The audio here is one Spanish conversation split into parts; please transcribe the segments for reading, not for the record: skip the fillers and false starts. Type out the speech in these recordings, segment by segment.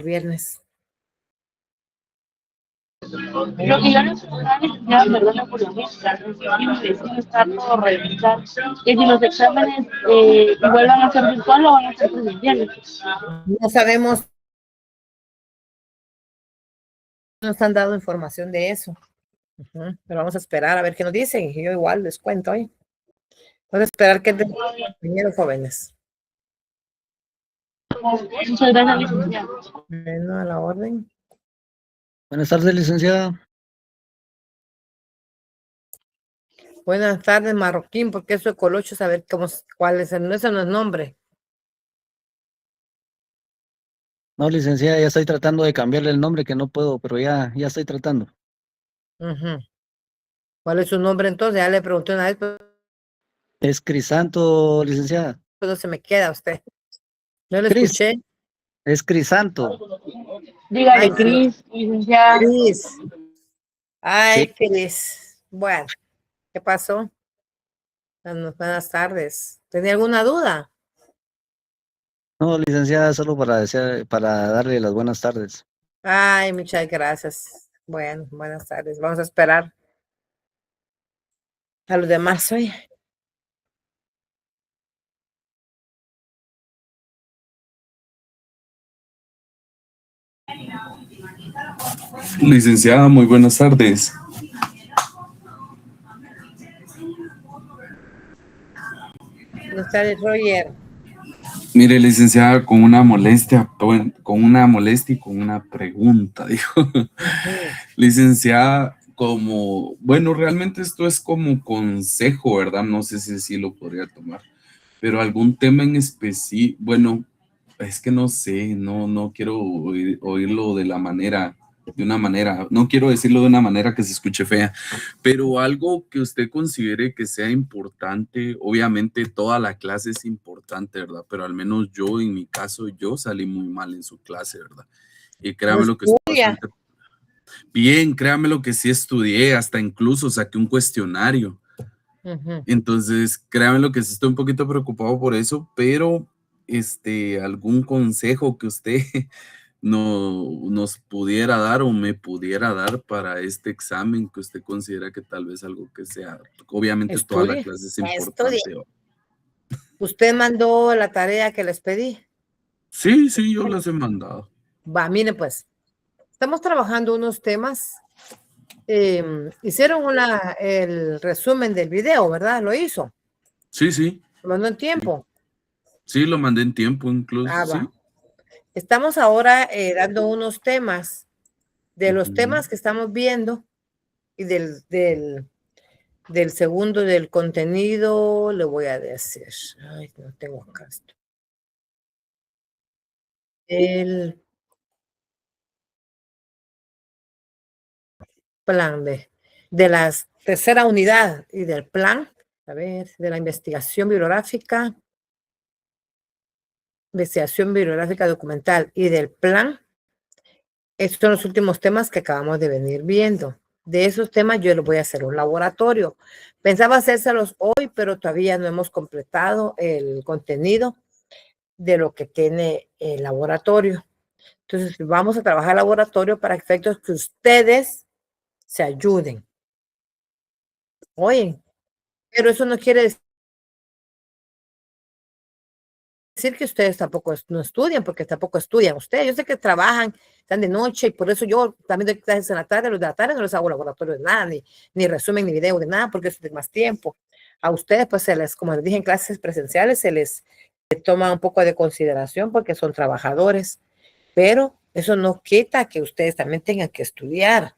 viernes. Lo que yo necesitaba ya, perdona por la mezcla, es que está todo revisar, que si los exámenes igual van a ser virtual o van a ser presenciales. No sabemos, no nos han dado información de eso. Pero vamos a esperar a ver qué nos dicen. Yo igual les cuento hoy. Vamos a esperar que den compañeros jóvenes. Muchas gracias, licenciada. Bueno, a la orden. Buenas tardes, licenciada. Buenas tardes, Marroquín, porque eso de Colocho, saber cómo, cuál es el, ese no es nombre. No, licenciada, ya estoy tratando de cambiarle el nombre, que no puedo, pero ya estoy tratando. ¿Cuál es su nombre entonces? Ya le pregunté una vez, pero Es Crisanto, licenciada. no se me queda usted. No le Cris, escuché. es Crisanto. Dígale, Ay, Cris, licenciada. Cris. Ay, Sí. Cris. Bueno, ¿qué pasó? Buenas tardes. ¿Tenía alguna duda? No, licenciada, solo para darle las buenas tardes. Ay, muchas gracias. Bueno, buenas tardes. Vamos a esperar a los demás hoy. Licenciada, muy buenas tardes. Buenas tardes, Roger. Mire, licenciada, con una molestia y con una pregunta, dijo. Licenciada, bueno, realmente esto es como consejo, ¿verdad? No sé si sí lo podría tomar, pero algún tema en específico, bueno, es que no sé, no quiero oírlo de una manera, no quiero decirlo de una manera que se escuche fea, pero algo que usted considere que sea importante. Obviamente toda la clase es importante, ¿verdad? Pero al menos yo, en mi caso, yo salí muy mal en su clase, ¿verdad? Y créame lo que estoy bastante bien, créame lo que sí estudié, hasta incluso saqué un cuestionario. Entonces, créame lo que sí estoy un poquito preocupado por eso, pero algún consejo que usted nos pudiera dar o me pudiera dar para este examen que usted considera que tal vez algo que sea, obviamente toda la clase es importante. ¿Usted mandó la tarea que les pedí? Sí, yo las he mandado. Va, miren pues, estamos trabajando unos temas. Hicieron el resumen del video, ¿verdad? ¿Lo hizo? Sí. ¿Lo mandó en tiempo? Sí, lo mandé en tiempo incluso, sí. Va. Estamos ahora dando unos temas, de los temas que estamos viendo y del segundo del contenido, le voy a decir. Ay, no tengo acá esto. El plan de la tercera unidad y del plan, a ver, de la investigación bibliográfica documental y del plan. Estos son los últimos temas que acabamos de venir viendo. De esos temas yo les voy a hacer un laboratorio. Pensaba hacérselos hoy, pero todavía no hemos completado el contenido de lo que tiene el laboratorio. Entonces vamos a trabajar el laboratorio para efectos que ustedes se ayuden. Oye, pero eso no quiere decir que ustedes tampoco no estudian, porque tampoco estudian ustedes. Yo sé que trabajan, están de noche, y por eso yo también doy clases en la tarde. Los de la tarde no les hago laboratorio de nada, ni resumen, ni video de nada, porque eso es más tiempo. A ustedes, pues, como les dije, en clases presenciales se les toma un poco de consideración porque son trabajadores, pero eso no quita que ustedes también tengan que estudiar.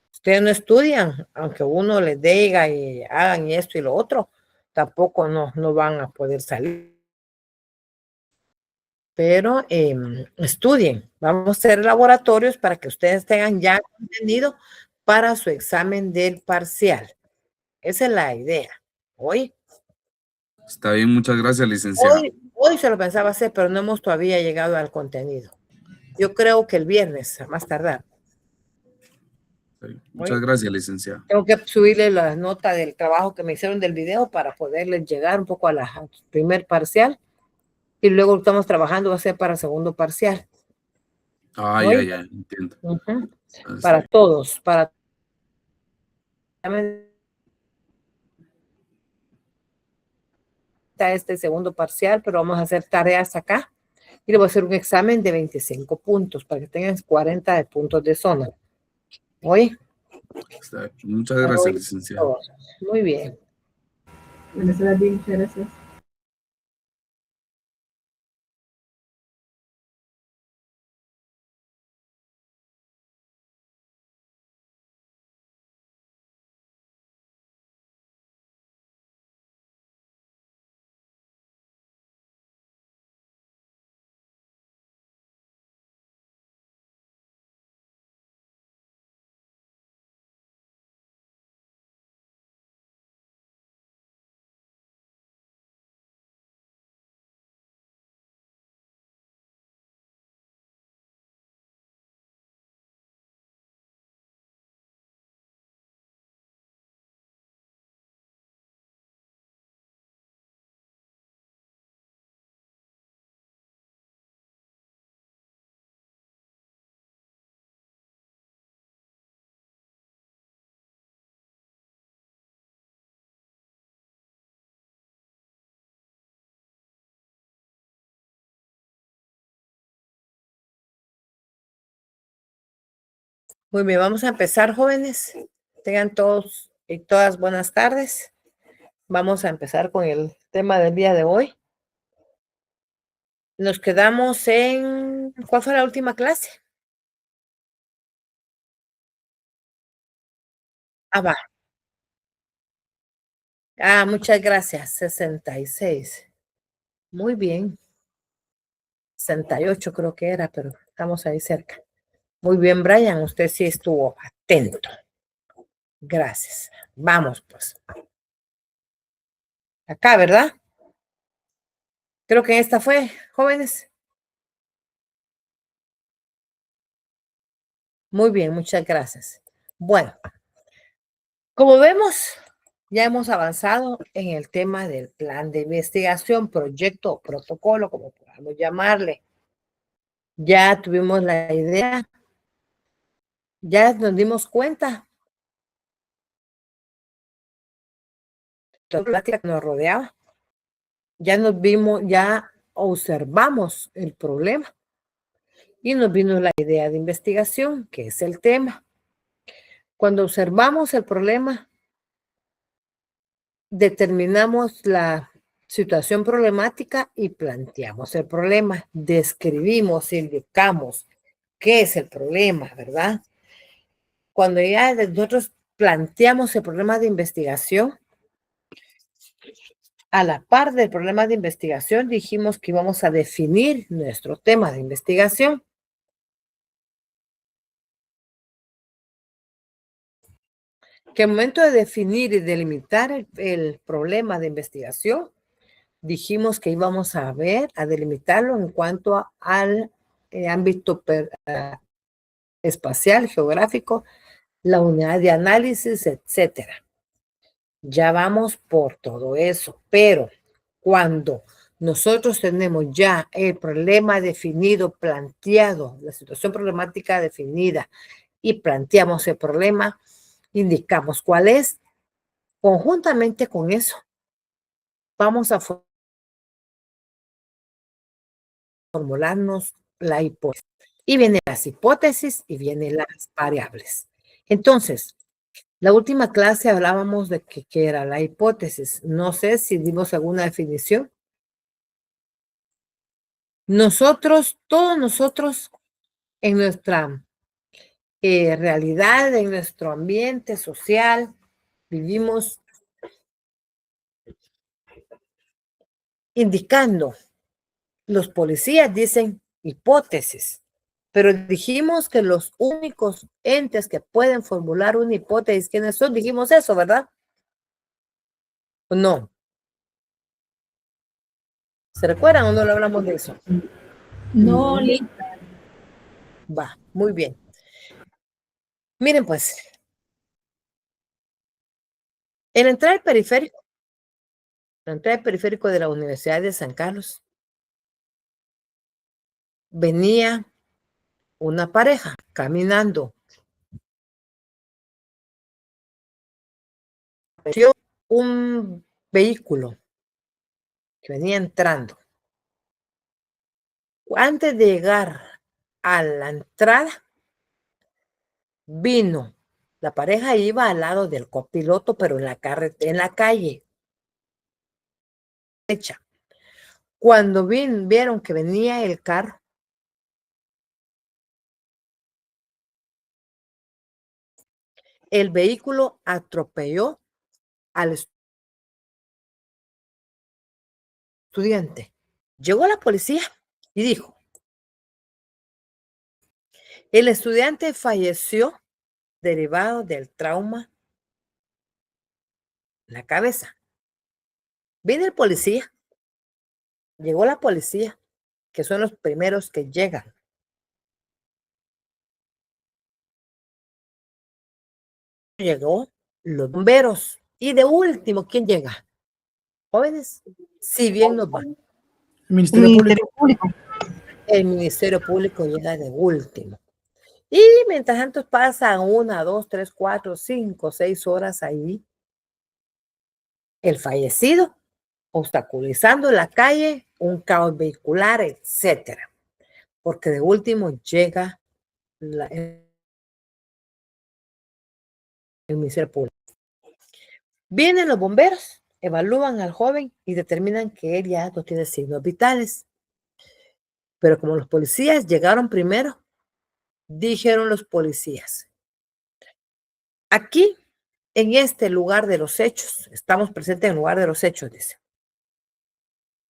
Ustedes no estudian, aunque uno les diga y hagan esto y lo otro, tampoco no van a poder salir. Pero estudien. Vamos a hacer laboratorios para que ustedes tengan ya contenido para su examen del parcial. Esa es la idea. Hoy Está bien, muchas gracias, licenciada. Hoy se lo pensaba hacer, pero no hemos todavía llegado al contenido. Yo creo que el viernes, a más tardar. Muchas gracias, licenciada. Tengo que subirle la nota del trabajo que me hicieron del video para poderles llegar un poco al primer parcial. Y luego estamos trabajando, va a ser para segundo parcial. Ah, ya, Hoy, ya, entiendo. ujú, Ah, está para bien. todos, para este segundo parcial, pero vamos a hacer tareas acá y le voy a hacer un examen de 25 puntos para que tengan 40 de puntos de zona. Hoy, Está bien. Muchas gracias, hoy, licenciada. todos. Muy bien. Buenas tardes, muchas gracias. Muy bien, vamos a empezar, jóvenes. Tengan todos y todas buenas tardes. Vamos a empezar con el tema del día de hoy. Nos quedamos en... ¿Cuál fue la última clase? Ah, va. Ah, muchas gracias. 66. Muy bien. 68 creo que era, pero estamos ahí cerca. Muy bien, Brian. Usted sí estuvo atento. Gracias. Vamos, pues. Acá, ¿verdad? Creo que esta fue, jóvenes. Muy bien, muchas gracias. Bueno, como vemos, ya hemos avanzado en el tema del plan de investigación, proyecto o protocolo, como podamos llamarle. Ya tuvimos la idea, ya nos dimos cuenta de la plática que nos rodeaba, ya nos vimos, ya observamos el problema y nos vino la idea de investigación, que es el tema. Cuando observamos el problema, determinamos la situación problemática y planteamos el problema, describimos, indicamos qué es el problema, ¿verdad? Cuando ya nosotros planteamos el problema de investigación, a la par del problema de investigación dijimos que íbamos a definir nuestro tema de investigación. Que al momento de definir y delimitar el problema de investigación, dijimos que íbamos a ver, a delimitarlo en cuanto al ámbito espacial, geográfico, la unidad de análisis, etcétera. Ya vamos por todo eso, pero cuando nosotros tenemos ya el problema definido, planteado, la situación problemática definida y planteamos el problema, indicamos cuál es, conjuntamente con eso, vamos a formularnos la hipótesis. Y vienen las hipótesis y vienen las variables. Entonces, la última clase hablábamos de qué era la hipótesis. No sé si dimos alguna definición. Nosotros, todos nosotros, en nuestra realidad, en nuestro ambiente social, vivimos indicando. Los policías dicen hipótesis, pero dijimos que los únicos entes que pueden formular una hipótesis, ¿quiénes son? Dijimos eso, ¿verdad? No. ¿Se recuerdan o no lo hablamos de eso? No, Va, muy bien. Miren pues, en la entrada del periférico de la Universidad de San Carlos, venía una pareja caminando. Apareció un vehículo que venía entrando. Antes de llegar a la entrada, vino. La pareja iba al lado del copiloto, pero en la calle. Cuando vieron que venía el carro, el vehículo atropelló al estudiante. Llegó la policía y dijo, el estudiante falleció derivado del trauma en la cabeza. Viene el policía, llegó la policía, que son los primeros que llegan. Llegó los bomberos y de último, ¿quién llega? Jóvenes, si bien nos va. El Ministerio Público. El Ministerio Público llega de último. Y mientras tanto pasan 1, 2, 3, 4, 5, 6 horas ahí. El fallecido obstaculizando la calle, un caos vehicular, etcétera. Porque de último llega el Ministerio Público. Vienen los bomberos, evalúan al joven y determinan que él ya no tiene signos vitales. Pero como los policías llegaron primero, dijeron los policías, aquí, en este lugar de los hechos, estamos presentes en el lugar de los hechos, dice.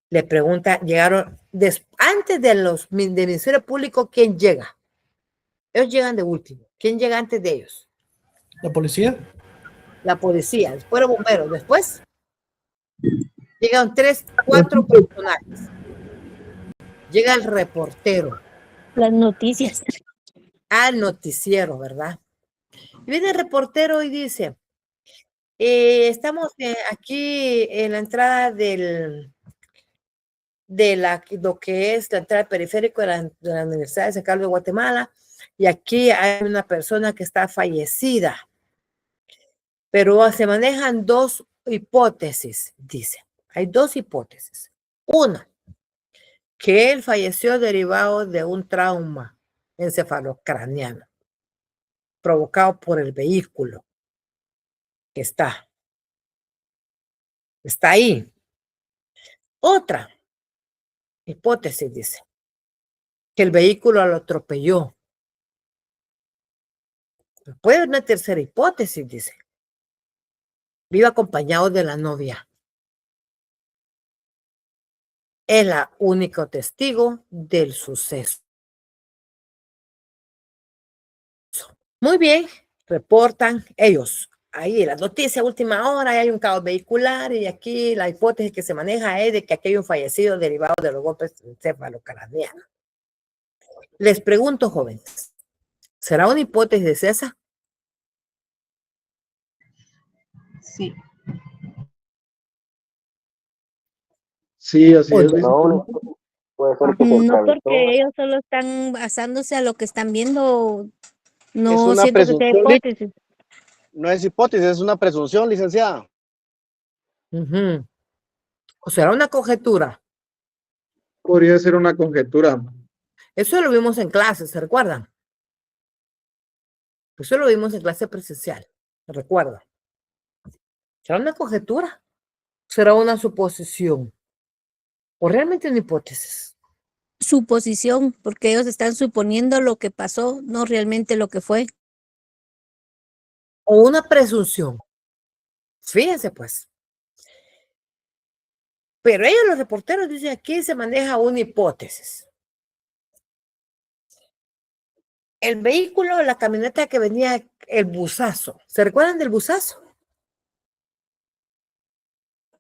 Le pregunta, llegaron, antes del Ministerio Público, ¿quién llega? Ellos llegan de último. ¿Quién llega antes de ellos? ¿La policía? La policía, después los bomberos, después llegan 3, 4 personajes. Llega el reportero. Las noticias. Al noticiero, ¿verdad? Y viene el reportero y dice, estamos aquí en la entrada de lo que es la entrada periférica de la Universidad de San Carlos de Guatemala, y aquí hay una persona que está fallecida, pero se manejan 2 hipótesis, dice. Hay 2 hipótesis. Una, que él falleció derivado de un trauma encefalocraniano provocado por el vehículo que está ahí. Otra hipótesis dice que el vehículo lo atropelló. Puede haber una tercera hipótesis, dice. Vive acompañado de la novia. Es la única testigo del suceso. Muy bien, reportan ellos. Ahí la noticia última hora, hay un caos vehicular y aquí la hipótesis que se maneja es de que aquí hay un fallecido derivado de los golpes encefalocranianos. Les pregunto, jóvenes, ¿será una hipótesis esa? Sí. Sí, así ¿O es. no? No, puede ser que se No atravesó. porque ellos solo están basándose a lo que están viendo. Es No una siento que sea presunción, hipótesis. no es hipótesis, es una presunción, licenciada. Ujú. ¿O será una conjetura? Podría ser una conjetura. Eso lo vimos en clase, ¿se recuerdan? Eso lo vimos en clase presencial, ¿se recuerdan? ¿Será una conjetura? ¿Será una suposición? ¿O realmente una hipótesis? Suposición, porque ellos están suponiendo lo que pasó, no realmente lo que fue. ¿O una presunción? Fíjense pues. Pero ellos, los reporteros, dicen aquí se maneja una hipótesis. El vehículo, la camioneta que venía, el busazo. ¿Se recuerdan del busazo?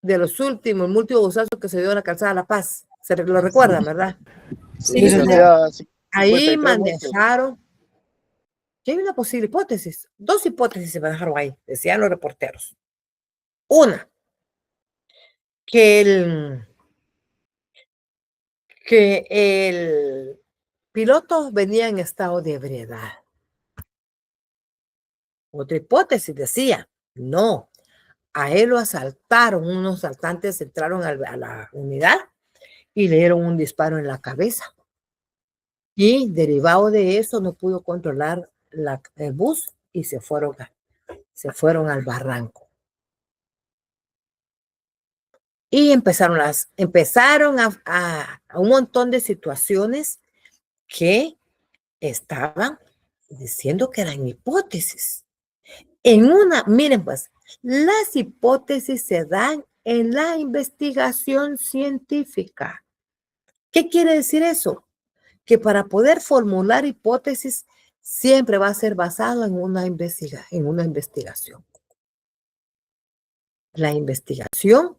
De los últimos, el último busazo que se dio en la calzada de La Paz. Lo recuerdan, ¿verdad? Sí, licenciada. Sí, Ahí 53 muertos. manejaron. Que hay una posible hipótesis. 2 hipótesis se manejaron ahí, decían los reporteros. Una, que el piloto venía en estado de ebriedad. Otra hipótesis decía, no, a él lo asaltaron, unos asaltantes entraron a la unidad y le dieron un disparo en la cabeza. Y derivado de eso no pudo controlar el bus y se fueron al barranco. Y empezaron a un montón de situaciones que estaban diciendo que eran hipótesis. Miren pues, las hipótesis se dan en la investigación científica. ¿Qué quiere decir eso? Que para poder formular hipótesis siempre va a ser basado en una investigación. La investigación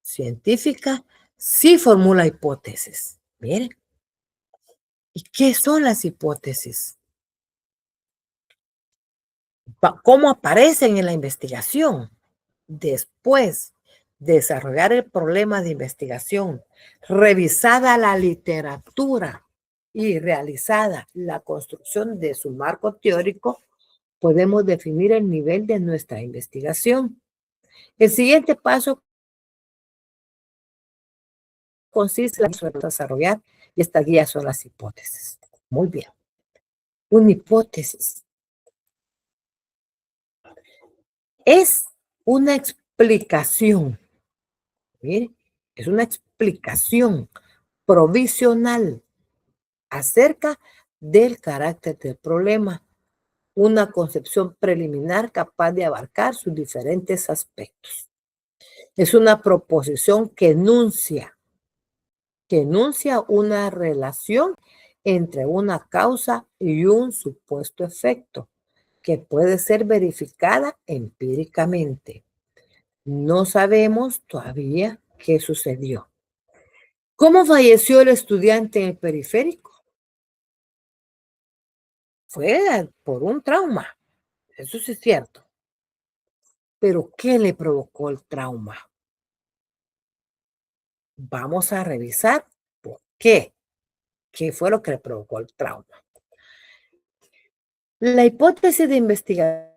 científica sí formula hipótesis. Miren. ¿Y qué son las hipótesis? ¿Cómo aparecen en la investigación? Después de desarrollar el problema de investigación, revisada la literatura y realizada la construcción de su marco teórico, podemos definir el nivel de nuestra investigación. El siguiente paso consiste en desarrollar, y estas guías son las hipótesis. Muy bien. Una hipótesis es una explicación. Miren, es una explicación provisional acerca del carácter del problema, una concepción preliminar capaz de abarcar sus diferentes aspectos. Es una proposición que enuncia una relación entre una causa y un supuesto efecto que puede ser verificada empíricamente. No sabemos todavía qué sucedió. ¿Cómo falleció el estudiante en el periférico? Fue por un trauma, eso sí es cierto. Pero ¿qué le provocó el trauma? Vamos a revisar por qué. ¿Qué fue lo que le provocó el trauma? La hipótesis de investigación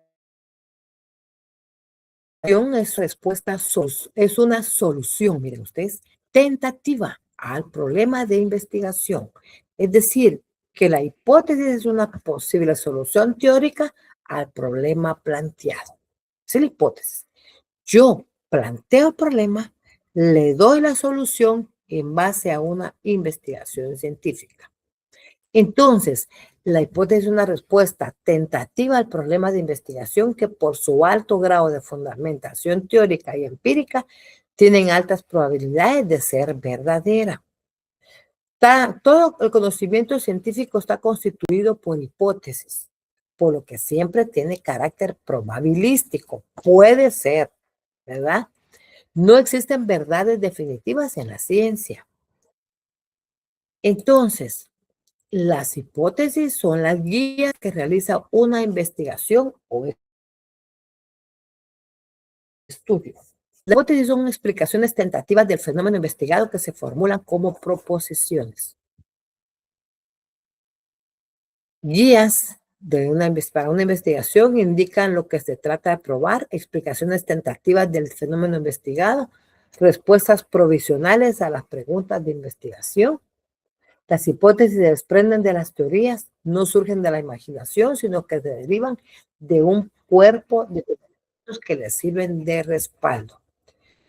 es una solución, miren ustedes, tentativa al problema de investigación. Es decir, que la hipótesis es una posible solución teórica al problema planteado. Esa es la hipótesis. Yo planteo el problema, le doy la solución en base a una investigación científica. Entonces, la hipótesis es una respuesta tentativa al problema de investigación que por su alto grado de fundamentación teórica y empírica tienen altas probabilidades de ser verdadera. Todo el conocimiento científico está constituido por hipótesis, por lo que siempre tiene carácter probabilístico. Puede ser, ¿verdad? No existen verdades definitivas en la ciencia. Entonces, las hipótesis son las guías que realiza una investigación o estudio. Las hipótesis son explicaciones tentativas del fenómeno investigado que se formulan como proposiciones. Guías para una investigación indican lo que se trata de probar, explicaciones tentativas del fenómeno investigado, respuestas provisionales a las preguntas de investigación. Las hipótesis se desprenden de las teorías, no surgen de la imaginación, sino que se derivan de un cuerpo de elementos que les sirven de respaldo.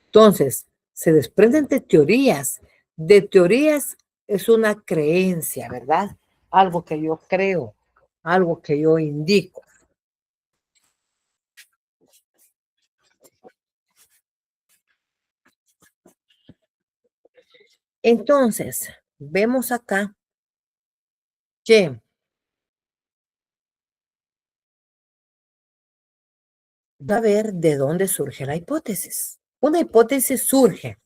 Entonces, se desprenden de teorías. De teorías es una creencia, ¿verdad? Algo que yo creo, algo que yo indico. Entonces, vemos acá que va a ver de dónde surge la hipótesis. Una hipótesis surge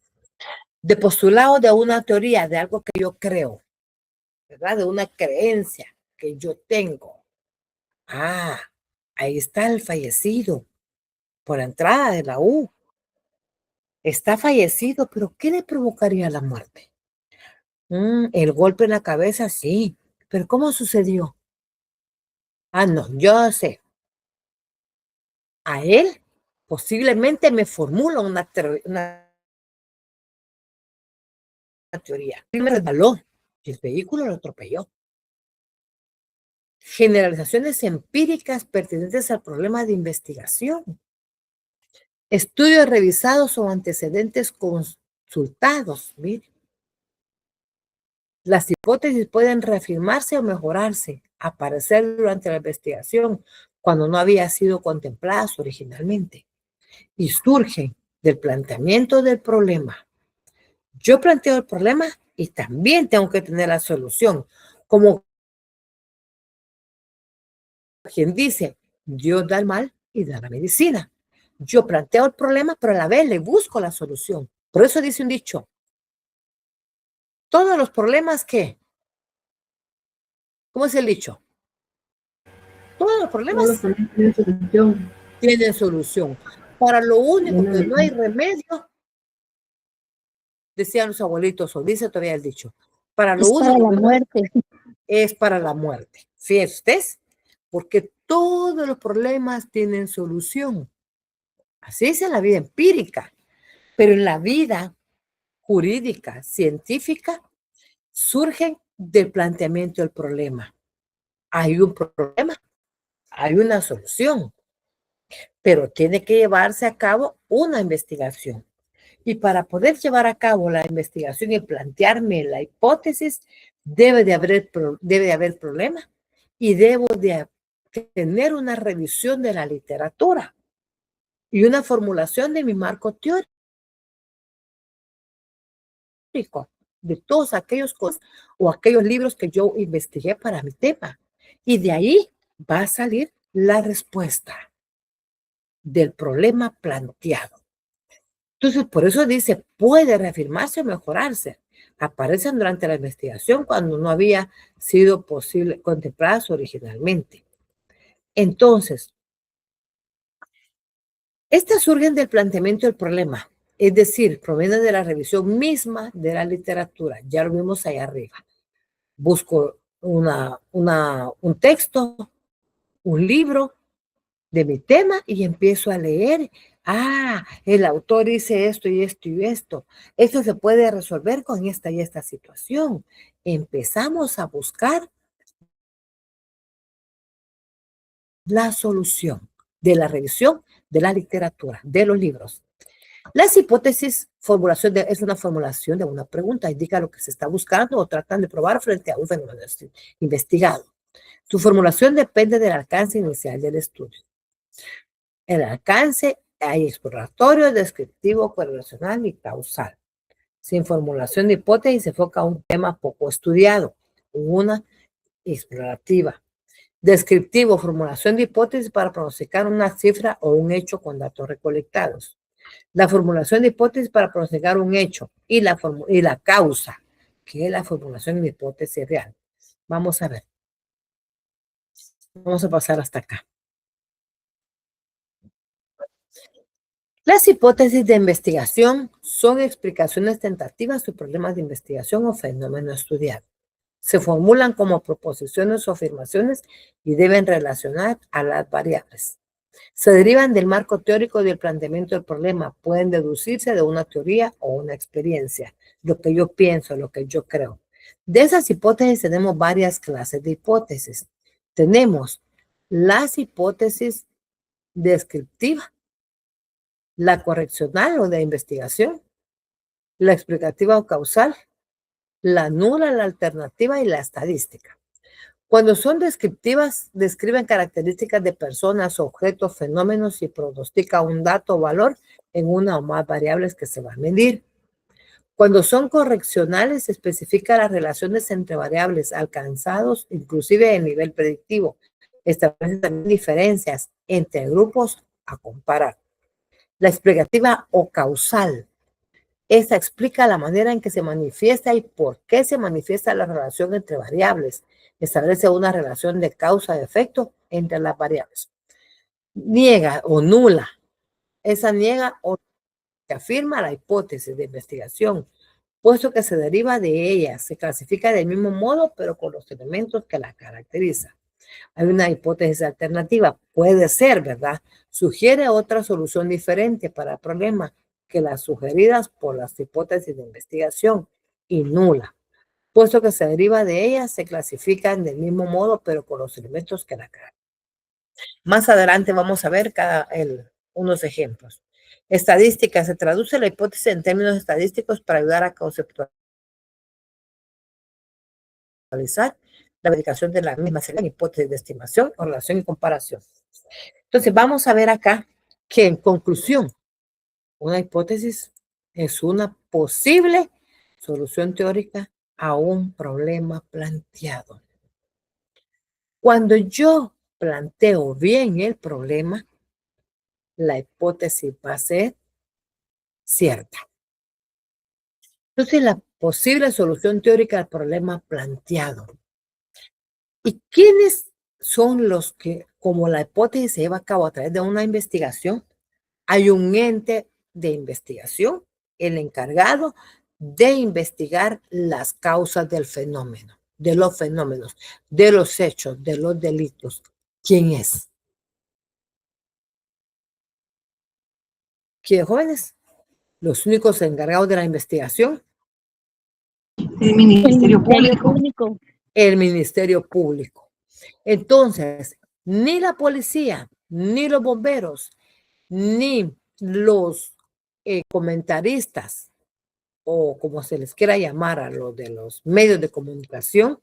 de postulado de una teoría, de algo que yo creo, ¿verdad? De una creencia que yo tengo. Ah, ahí está el fallecido por la entrada de la U. Está fallecido, pero ¿qué le provocaría la muerte? El golpe en la cabeza, sí, ¿Pero cómo sucedió? Ah, no, yo sé. A él posiblemente me formula una teoría. Él me resbaló y el vehículo lo atropelló. Generalizaciones empíricas pertenecientes al problema de investigación. Estudios revisados o antecedentes consultados. Mire. Las hipótesis pueden reafirmarse o mejorarse, aparecer durante la investigación cuando no había sido contempladas originalmente y surgen del planteamiento del problema. Yo planteo el problema y también tengo que tener la solución, como quien dice, Dios da el mal y da la medicina. Yo planteo el problema, pero a la vez le busco la solución. Por eso dice un dicho, todos los problemas que, ¿cómo es el dicho? Todos los problemas tienen solución. Para lo único que no hay remedio, decían los abuelitos, o dice todavía el dicho, para lo único para la muerte. Es para la muerte. Fíjense ustedes, porque todos los problemas tienen solución. Así es en la vida empírica, pero en la vida jurídica, científica, surgen del planteamiento del problema. Hay un problema, hay una solución, pero tiene que llevarse a cabo una investigación. Y para poder llevar a cabo la investigación y plantearme la hipótesis, debe de haber problema y debo de tener una revisión de la literatura y una formulación de mi marco teórico de todos aquellos cosas o aquellos libros que yo investigué para mi tema. Y de ahí va a salir la respuesta del problema planteado. Entonces, por eso dice, puede reafirmarse o mejorarse. Aparecen durante la investigación cuando no había sido posible contempladas originalmente. Entonces, estas surgen del planteamiento del problema, es decir, provienen de la revisión misma de la literatura. Ya lo vimos ahí arriba. Busco un texto, un libro de mi tema y empiezo a leer. Ah, el autor dice esto y esto y esto. Esto se puede resolver con esta y esta situación. Empezamos a buscar la solución de la revisión de la literatura, de los libros. Las hipótesis, es una formulación de una pregunta, indica lo que se está buscando o tratan de probar frente a un fenómeno investigado. Su formulación depende del alcance inicial del estudio. El alcance hay exploratorio, descriptivo, correlacional y causal. Sin formulación de hipótesis se enfoca a un tema poco estudiado, una explorativa. Descriptivo, formulación de hipótesis para pronosticar una cifra o un hecho con datos recolectados. La formulación de hipótesis para pronosticar un hecho y la causa, que es la formulación de hipótesis real. Vamos a ver. Vamos a pasar hasta acá. Las hipótesis de investigación son explicaciones tentativas de problemas de investigación o fenómenos estudiados. Se formulan como proposiciones o afirmaciones y deben relacionar a las variables. Se derivan del marco teórico del planteamiento del problema. Pueden deducirse de una teoría o una experiencia, lo que yo pienso, lo que yo creo. De esas hipótesis tenemos varias clases de hipótesis. Tenemos las hipótesis descriptivas, la correccional o de investigación, la explicativa o causal, la nula, la alternativa y la estadística. Cuando son descriptivas, describen características de personas, objetos, fenómenos y pronostica un dato o valor en una o más variables que se van a medir. Cuando son correccionales, especifica las relaciones entre variables alcanzados, inclusive el nivel predictivo. Establecen también diferencias entre grupos a comparar. La explicativa o causal. Esta explica la manera en que se manifiesta y por qué se manifiesta la relación entre variables. Establece una relación de causa-efecto entre las variables. Niega o nula. Esa niega o afirma la hipótesis de investigación. puesto que se deriva de ella, se clasifica del mismo modo, pero con los elementos que la caracterizan. Hay una hipótesis alternativa, puede ser, ¿verdad? Sugiere otra solución diferente para el problema que las sugeridas por las hipótesis de investigación y nula, puesto que se deriva de ellas, se clasifican del mismo modo, pero con los elementos que la caracterizan. Más adelante vamos a ver unos ejemplos. Estadística, se traduce la hipótesis en términos estadísticos para ayudar a conceptualizar la verificación de la misma sería hipótesis de estimación o relación y comparación. Entonces vamos a ver acá que en conclusión, una hipótesis es una posible solución teórica a un problema planteado. Cuando yo planteo bien el problema, la hipótesis va a ser cierta. Entonces, la posible solución teórica al problema planteado. ¿Y quiénes son los que, como la hipótesis se lleva a cabo a través de una investigación, hay un ente de investigación, el encargado de investigar las causas del fenómeno, de los fenómenos, de los hechos, de los delitos? ¿Quién es? ¿Quiénes, jóvenes? Los únicos encargados de la investigación. El Ministerio Público. El Ministerio Público. Entonces, ni la policía, ni los bomberos, ni los comentaristas, o como se les quiera llamar a los de los medios de comunicación,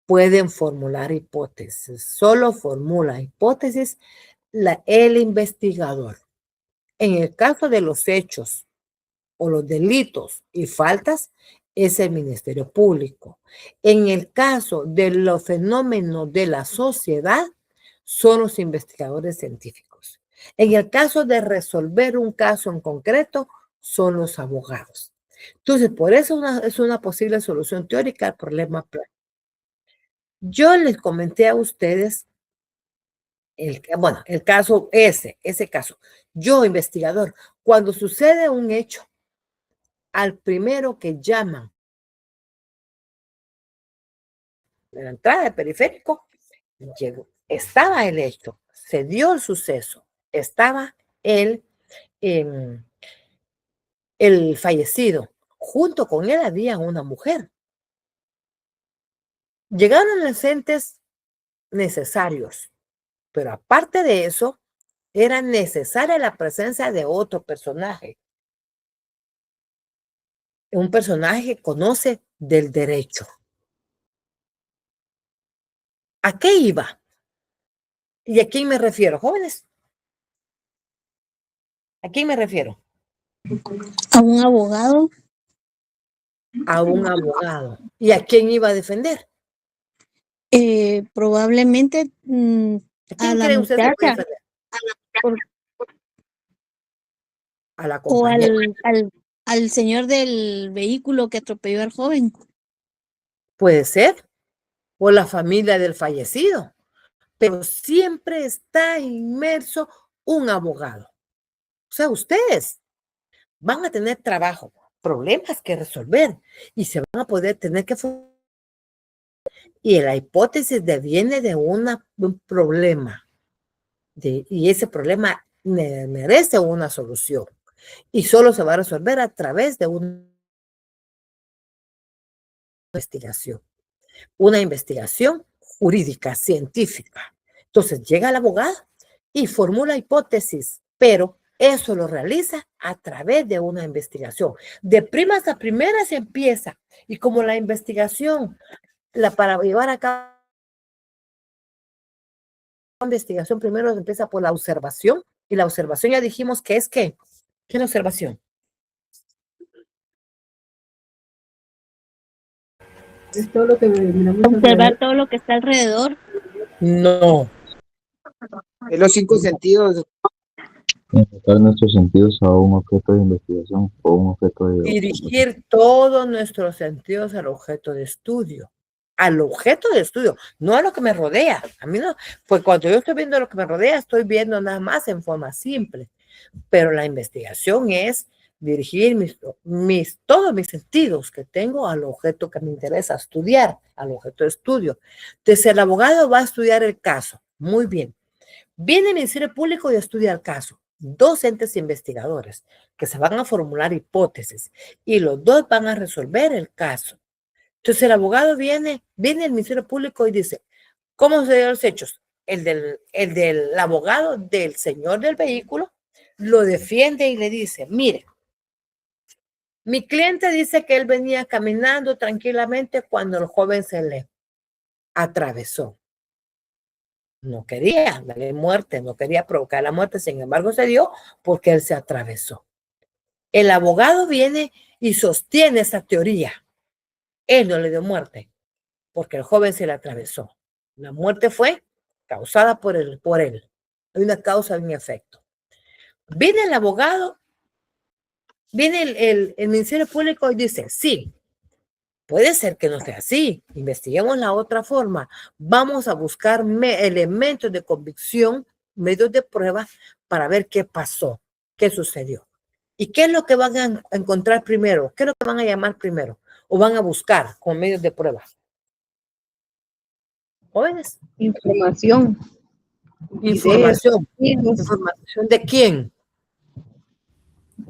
pueden formular hipótesis. Solo formula hipótesis el investigador. En el caso de los hechos o los delitos y faltas, es el Ministerio Público. En el caso de los fenómenos de la sociedad, son los investigadores científicos. En el caso de resolver un caso en concreto, son los abogados. Entonces, por eso es una posible solución teórica al problema planteado. Yo les comenté a ustedes el caso ese caso. Yo, investigador, cuando sucede un hecho, al primero que llaman de la entrada del periférico, estaba el hecho, se dio el suceso, estaba el fallecido. Junto con él había una mujer. Llegaron los entes necesarios, pero aparte de eso, era necesaria la presencia de otro personaje. Un personaje que conoce del derecho. ¿A qué iba? ¿Y a quién me refiero, jóvenes? ¿A quién me refiero? A un abogado. A un abogado. ¿Y a quién iba a defender? Probablemente ¿A quién creen ustedes que puede defender? A la compañera. O al señor del vehículo que atropelló al joven. Puede ser. O la familia del fallecido. Pero siempre está inmerso un abogado. O sea, ustedes van a tener trabajo, problemas que resolver y se van a poder tener que... Y la hipótesis deviene de un problema. Y ese problema merece una solución. Y solo se va a resolver a través de una investigación. Una investigación jurídica, científica. Entonces llega el abogado y formula hipótesis, pero eso lo realiza a través de una investigación. De primas a primeras se empieza. Y como la investigación, para llevar a cabo la investigación, primero se empieza por la observación. Y la observación ya dijimos que es ¿qué? ¿Qué es la observación? Es todo lo que miramos. Observar todo lo que está alrededor. No. Es los 5 sentidos. Enfocar nuestros sentidos a un objeto de investigación o un objeto de... Dirigir todos nuestros sentidos al objeto de estudio. Al objeto de estudio, no a lo que me rodea. A mí no, pues cuando yo estoy viendo lo que me rodea, estoy viendo nada más en forma simple. Pero la investigación es dirigir todos mis sentidos que tengo al objeto que me interesa estudiar, al objeto de estudio. Entonces, el abogado va a estudiar el caso. Muy bien. Viene el Ministerio Público y estudia el caso. 2 entes investigadores que se van a formular hipótesis y los 2 van a resolver el caso. Entonces, el abogado viene el Ministerio Público y dice, ¿cómo se dieron los hechos? El del abogado del señor del vehículo lo defiende y le dice, mire, mi cliente dice que él venía caminando tranquilamente cuando el joven se le atravesó. No quería darle muerte, no quería provocar la muerte, sin embargo se dio porque él se atravesó. El abogado viene y sostiene esa teoría. Él no le dio muerte porque el joven se le atravesó. La muerte fue causada por él. Hay una causa y un efecto. Viene el abogado, viene el Ministerio Público y dice, sí, puede ser que no sea así. Investiguemos la otra forma. Vamos a buscar elementos de convicción, medios de prueba para ver qué pasó, qué sucedió. ¿Y qué es lo que van a encontrar primero? ¿Qué es lo que van a llamar primero? ¿O van a buscar con medios de prueba? ¿Jóvenes? Información. Información. ¿Información de quién?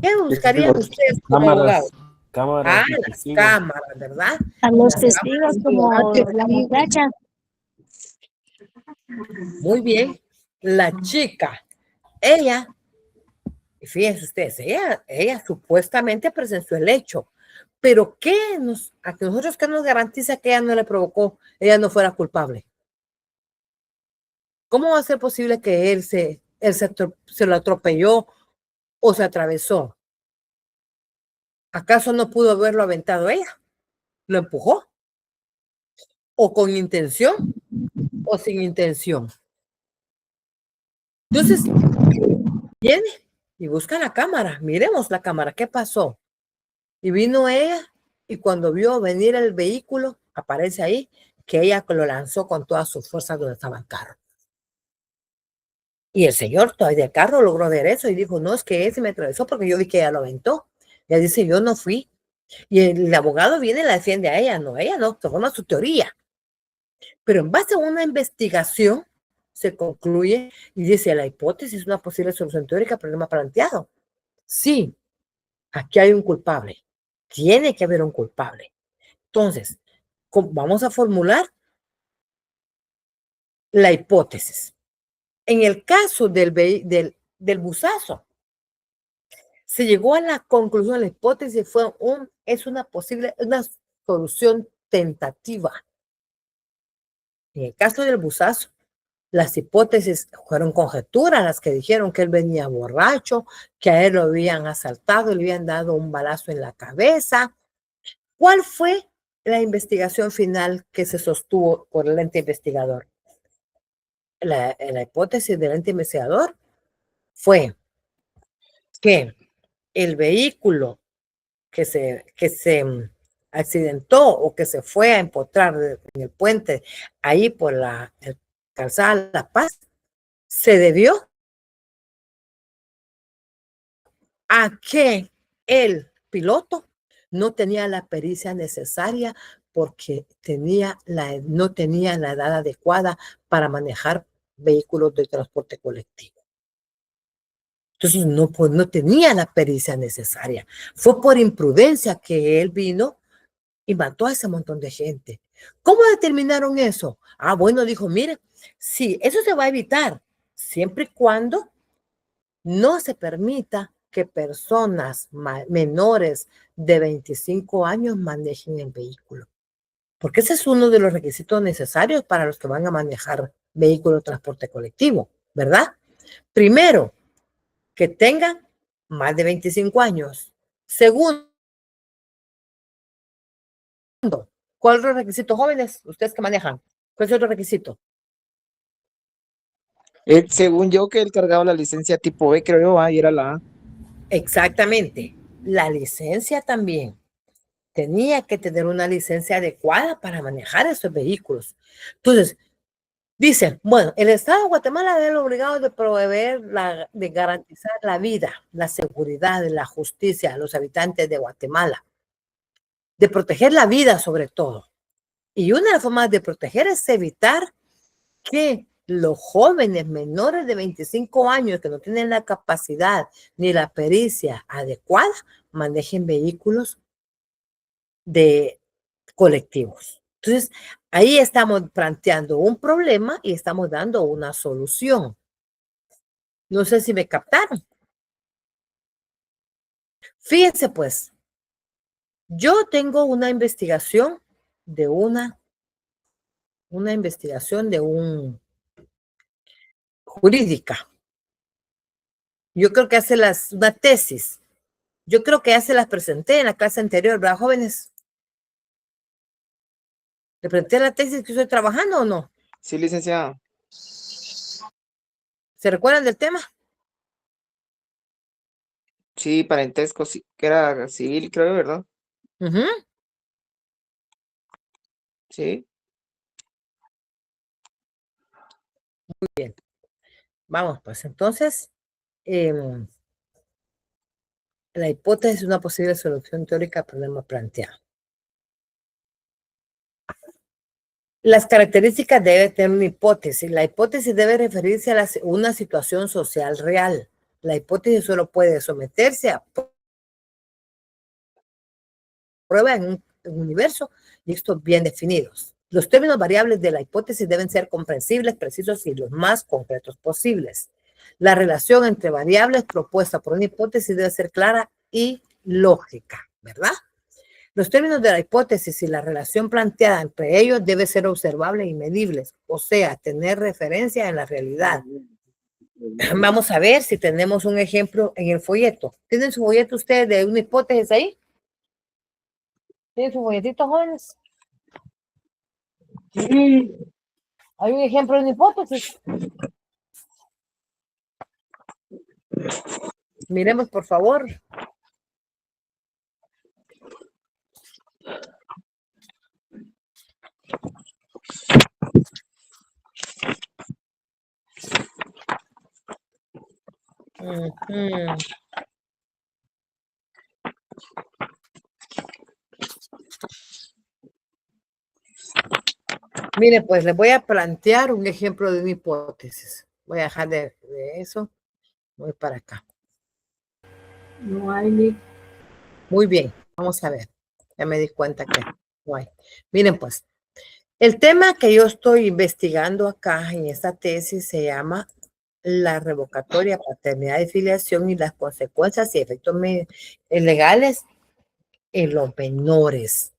¿Qué buscarían ustedes como abogados? Cámaras. Las cámaras, ¿verdad? A los Las testigos como la muchacha. Muy bien. La chica, ella, fíjense ustedes, ella supuestamente presenció el hecho, pero a nosotros qué nos garantiza que ella no le provocó, ella no fuera culpable? ¿Cómo va a ser posible que él se lo atropelló o se atravesó? ¿Acaso no pudo haberlo aventado ella? ¿Lo empujó? ¿O con intención o sin intención? Entonces, viene y busca la cámara. Miremos la cámara. ¿Qué pasó? Y vino ella y cuando vio venir el vehículo, aparece ahí que ella lo lanzó con todas sus fuerzas donde estaba el carro. Y el señor todavía del carro logró ver eso y dijo, no, es que ese me atravesó porque yo vi que ella lo aventó. Ella dice, yo no fui. Y el abogado viene y la defiende a ella no, toma su teoría. Pero en base a una investigación se concluye y dice, la hipótesis es una posible solución teórica al problema planteado. Sí, aquí hay un culpable. Tiene que haber un culpable. Entonces, vamos a formular la hipótesis. En el caso del busazo, se llegó a la conclusión, la hipótesis es una solución tentativa. En el caso del busazo, las hipótesis fueron conjeturas, las que dijeron que él venía borracho, que a él lo habían asaltado, le habían dado un balazo en la cabeza. ¿Cuál fue la investigación final que se sostuvo por el ente investigador? La hipótesis del ente investigador fue que el vehículo que se accidentó o que se fue a empotrar en el puente ahí por el calzada La Paz se debió a que el piloto no tenía la pericia necesaria porque no tenía la edad adecuada para manejar vehículos de transporte colectivo. Entonces no tenía la pericia necesaria. Fue por imprudencia que él vino y mató a ese montón de gente. ¿Cómo determinaron eso? Bueno, dijo, mire, sí, eso se va a evitar siempre y cuando no se permita que personas menores de 25 años manejen el vehículo. Porque ese es uno de los requisitos necesarios para los que van a manejar vehículos de transporte colectivo, ¿verdad? Primero, que tengan más de 25 años. Segundo, ¿cuál es el requisito, jóvenes? Ustedes que manejan, ¿cuál es otro requisito? Según yo, que él cargaba la licencia tipo B, creo yo, y era la A. Exactamente. La licencia también. Tenía que tener una licencia adecuada para manejar esos vehículos. Entonces, Dice, bueno, el Estado de Guatemala es el obligado de proveer, de garantizar la vida, la seguridad, la justicia a los habitantes de Guatemala, de proteger la vida sobre todo. Y una de las formas de proteger es evitar que los jóvenes menores de 25 años que no tienen la capacidad ni la pericia adecuada manejen vehículos de colectivos. Entonces, ahí estamos planteando un problema y estamos dando una solución. No sé si me captaron. Fíjense pues, yo tengo una investigación de una investigación de un jurídica. Yo creo que hace una tesis. Yo creo que ya se las presenté en la clase anterior, ¿verdad, jóvenes? ¿Le presenté la tesis que estoy trabajando o no? Sí, licenciada. ¿Se recuerdan del tema? Sí, parentesco, sí, que era civil, creo, ¿verdad? Uh-huh. Sí. Muy bien. Vamos, pues entonces, la hipótesis es una posible solución teórica al problema planteado. Las características debe tener una hipótesis. La hipótesis debe referirse a una situación social real. La hipótesis solo puede someterse a prueba en un universo y estos bien definidos. Los términos variables de la hipótesis deben ser comprensibles, precisos y los más concretos posibles. La relación entre variables propuesta por una hipótesis debe ser clara y lógica, ¿verdad? Los términos de la hipótesis y la relación planteada entre ellos debe ser observables y medibles, o sea, tener referencia en la realidad. Vamos a ver si tenemos un ejemplo en el folleto. ¿Tienen su folleto ustedes de una hipótesis ahí? ¿Tienen su folletito, jóvenes? Sí. ¿Hay un ejemplo de una hipótesis? Miremos, por favor. Uh-huh. Mire, pues les voy a plantear un ejemplo de una hipótesis. Voy a dejar de eso. Voy para acá. No hay. Muy bien, vamos a ver. Ya me di cuenta que no hay. Miren, pues, el tema que yo estoy investigando acá en esta tesis se llama la revocatoria, paternidad y filiación y las consecuencias y efectos legales en los menores.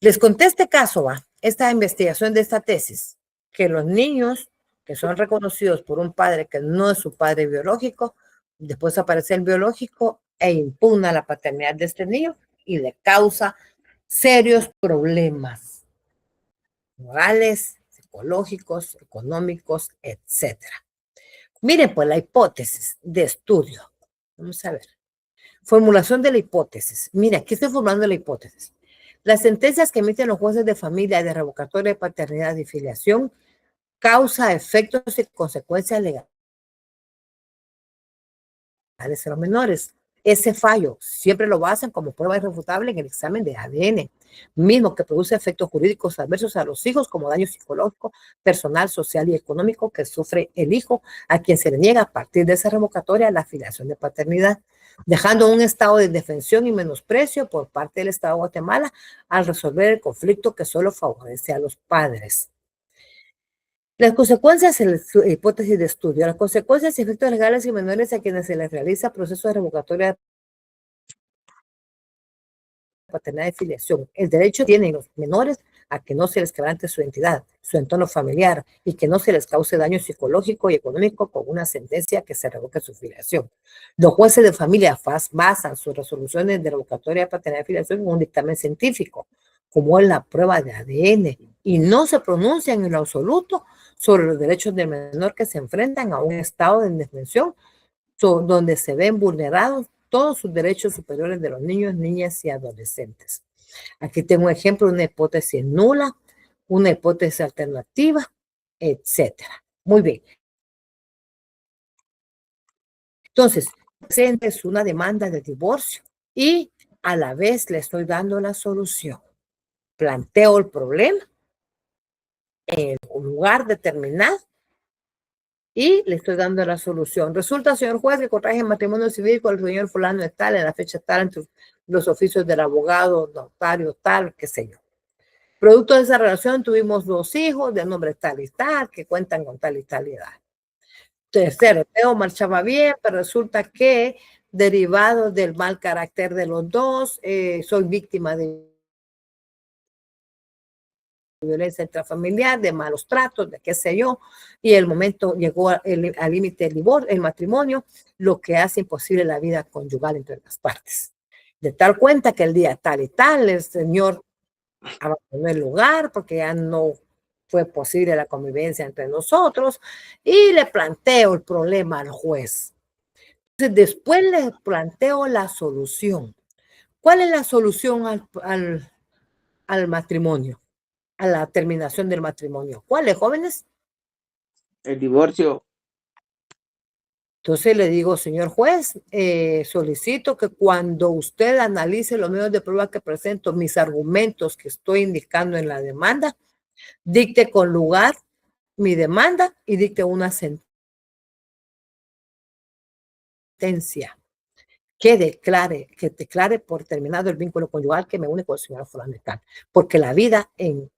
Les conté este caso, esta investigación de esta tesis, que los niños que son reconocidos por un padre que no es su padre biológico, después aparece el biológico e impugna la paternidad de este niño y le causa serios problemas morales, psicológicos, económicos, etc. Miren, pues la hipótesis de estudio. Vamos a ver. Formulación de la hipótesis. Mira, aquí estoy formulando la hipótesis. Las sentencias que emiten los jueces de familia de revocatoria de paternidad y filiación causa efectos y consecuencias legales en los menores. Ese fallo siempre lo basan como prueba irrefutable en el examen de ADN, mismo que produce efectos jurídicos adversos a los hijos como daño psicológico, personal, social y económico que sufre el hijo a quien se le niega a partir de esa revocatoria la filiación de paternidad, dejando un estado de indefensión y menosprecio por parte del Estado de Guatemala al resolver el conflicto que solo favorece a los padres. Las consecuencias en la hipótesis de estudio. Las consecuencias y efectos legales y menores a quienes se les realiza proceso de revocatoria de paternidad y filiación. El derecho tienen los menores a que no se les quebrante su identidad, su entorno familiar y que no se les cause daño psicológico y económico con una sentencia que se revoque su filiación. Los jueces de familia basan sus resoluciones de revocatoria de paternidad y filiación en un dictamen científico, como es la prueba de ADN, y no se pronuncian en lo absoluto sobre los derechos del menor que se enfrentan a un estado de indefensión donde se ven vulnerados todos sus derechos superiores de los niños, niñas y adolescentes. Aquí tengo un ejemplo de una hipótesis nula, una hipótesis alternativa etcétera. Muy bien. Entonces, es una demanda de divorcio y a la vez le estoy dando la solución. Planteo el problema en un lugar determinado y le estoy dando la solución. Resulta, señor juez, que contraje matrimonio civil con el señor fulano de tal, en la fecha tal, entre los oficios del abogado, notario, tal, qué sé yo. Producto de esa relación tuvimos 2 hijos de nombre tal y tal, que cuentan con tal y tal edad. Tercero, Teo marchaba bien, pero resulta que derivado del mal carácter de los dos, soy víctima de violencia intrafamiliar, de malos tratos, de qué sé yo, y el momento llegó al límite del matrimonio, lo que hace imposible la vida conyugal entre las partes. De tal cuenta que el día tal y tal, el señor abandonó el lugar porque ya no fue posible la convivencia entre nosotros y le planteo el problema al juez. Entonces, después le planteo la solución. ¿Cuál es la solución al matrimonio? A la terminación del matrimonio. ¿Cuál es, jóvenes? El divorcio. Entonces le digo, señor juez, solicito que cuando usted analice los medios de prueba que presento, mis argumentos que estoy indicando en la demanda, dicte con lugar mi demanda y dicte una sentencia que declare por terminado el vínculo conyugal que me une con el señor fulano de tal, porque la vida en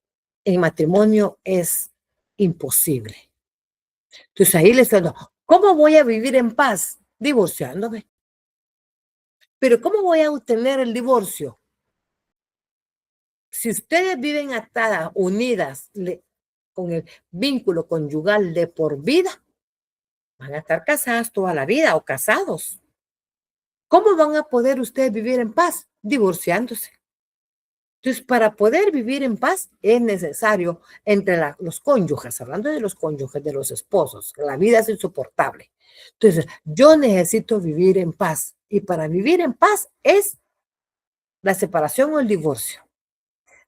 matrimonio es imposible. Entonces ahí les digo, ¿cómo voy a vivir en paz? Divorciándome. Pero ¿cómo voy a obtener el divorcio? Si ustedes viven atadas, unidas con el vínculo conyugal de por vida, van a estar casadas toda la vida o casados. ¿Cómo van a poder ustedes vivir en paz? Divorciándose. Entonces, para poder vivir en paz es necesario entre los cónyuges, hablando de los cónyuges, de los esposos, la vida es insoportable. Entonces, yo necesito vivir en paz y para vivir en paz es la separación o el divorcio.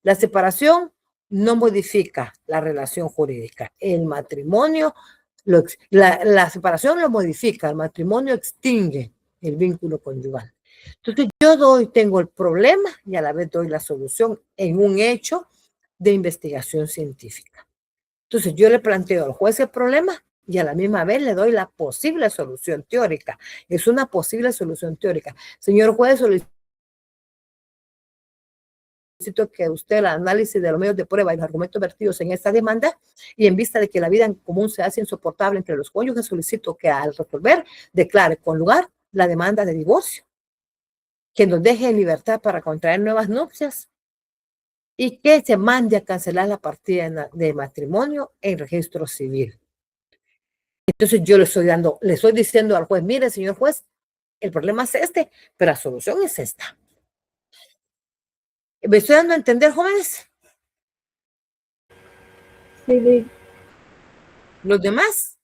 La separación no modifica la relación jurídica. El matrimonio, la separación lo modifica, el matrimonio extingue el vínculo conyugal. Entonces yo tengo el problema y a la vez doy la solución en un hecho de investigación científica. Entonces yo le planteo al juez el problema y a la misma vez le doy la posible solución teórica. Es una posible solución teórica. Señor juez, solicito que usted el análisis de los medios de prueba y los argumentos vertidos en esta demanda y en vista de que la vida en común se hace insoportable entre los cónyuges, solicito que al resolver declare con lugar la demanda de divorcio, que nos deje en libertad para contraer nuevas nupcias y que se mande a cancelar la partida de matrimonio en registro civil. Entonces yo le estoy diciendo al juez, mire, señor juez, el problema es este, pero la solución es esta. ¿Me estoy dando a entender, jóvenes? Sí. ¿Los demás?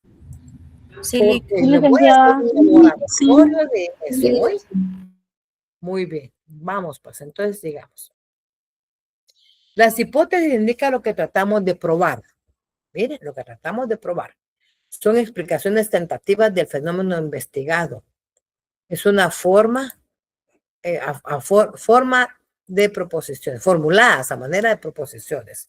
Sí, Okay, le voy a hacer un laboratorio de eso hoy. Muy bien, vamos pues, entonces digamos. Las hipótesis indican lo que tratamos de probar. Miren, lo que tratamos de probar. Son explicaciones tentativas del fenómeno investigado. Es una forma de proposiciones, formuladas a manera de proposiciones,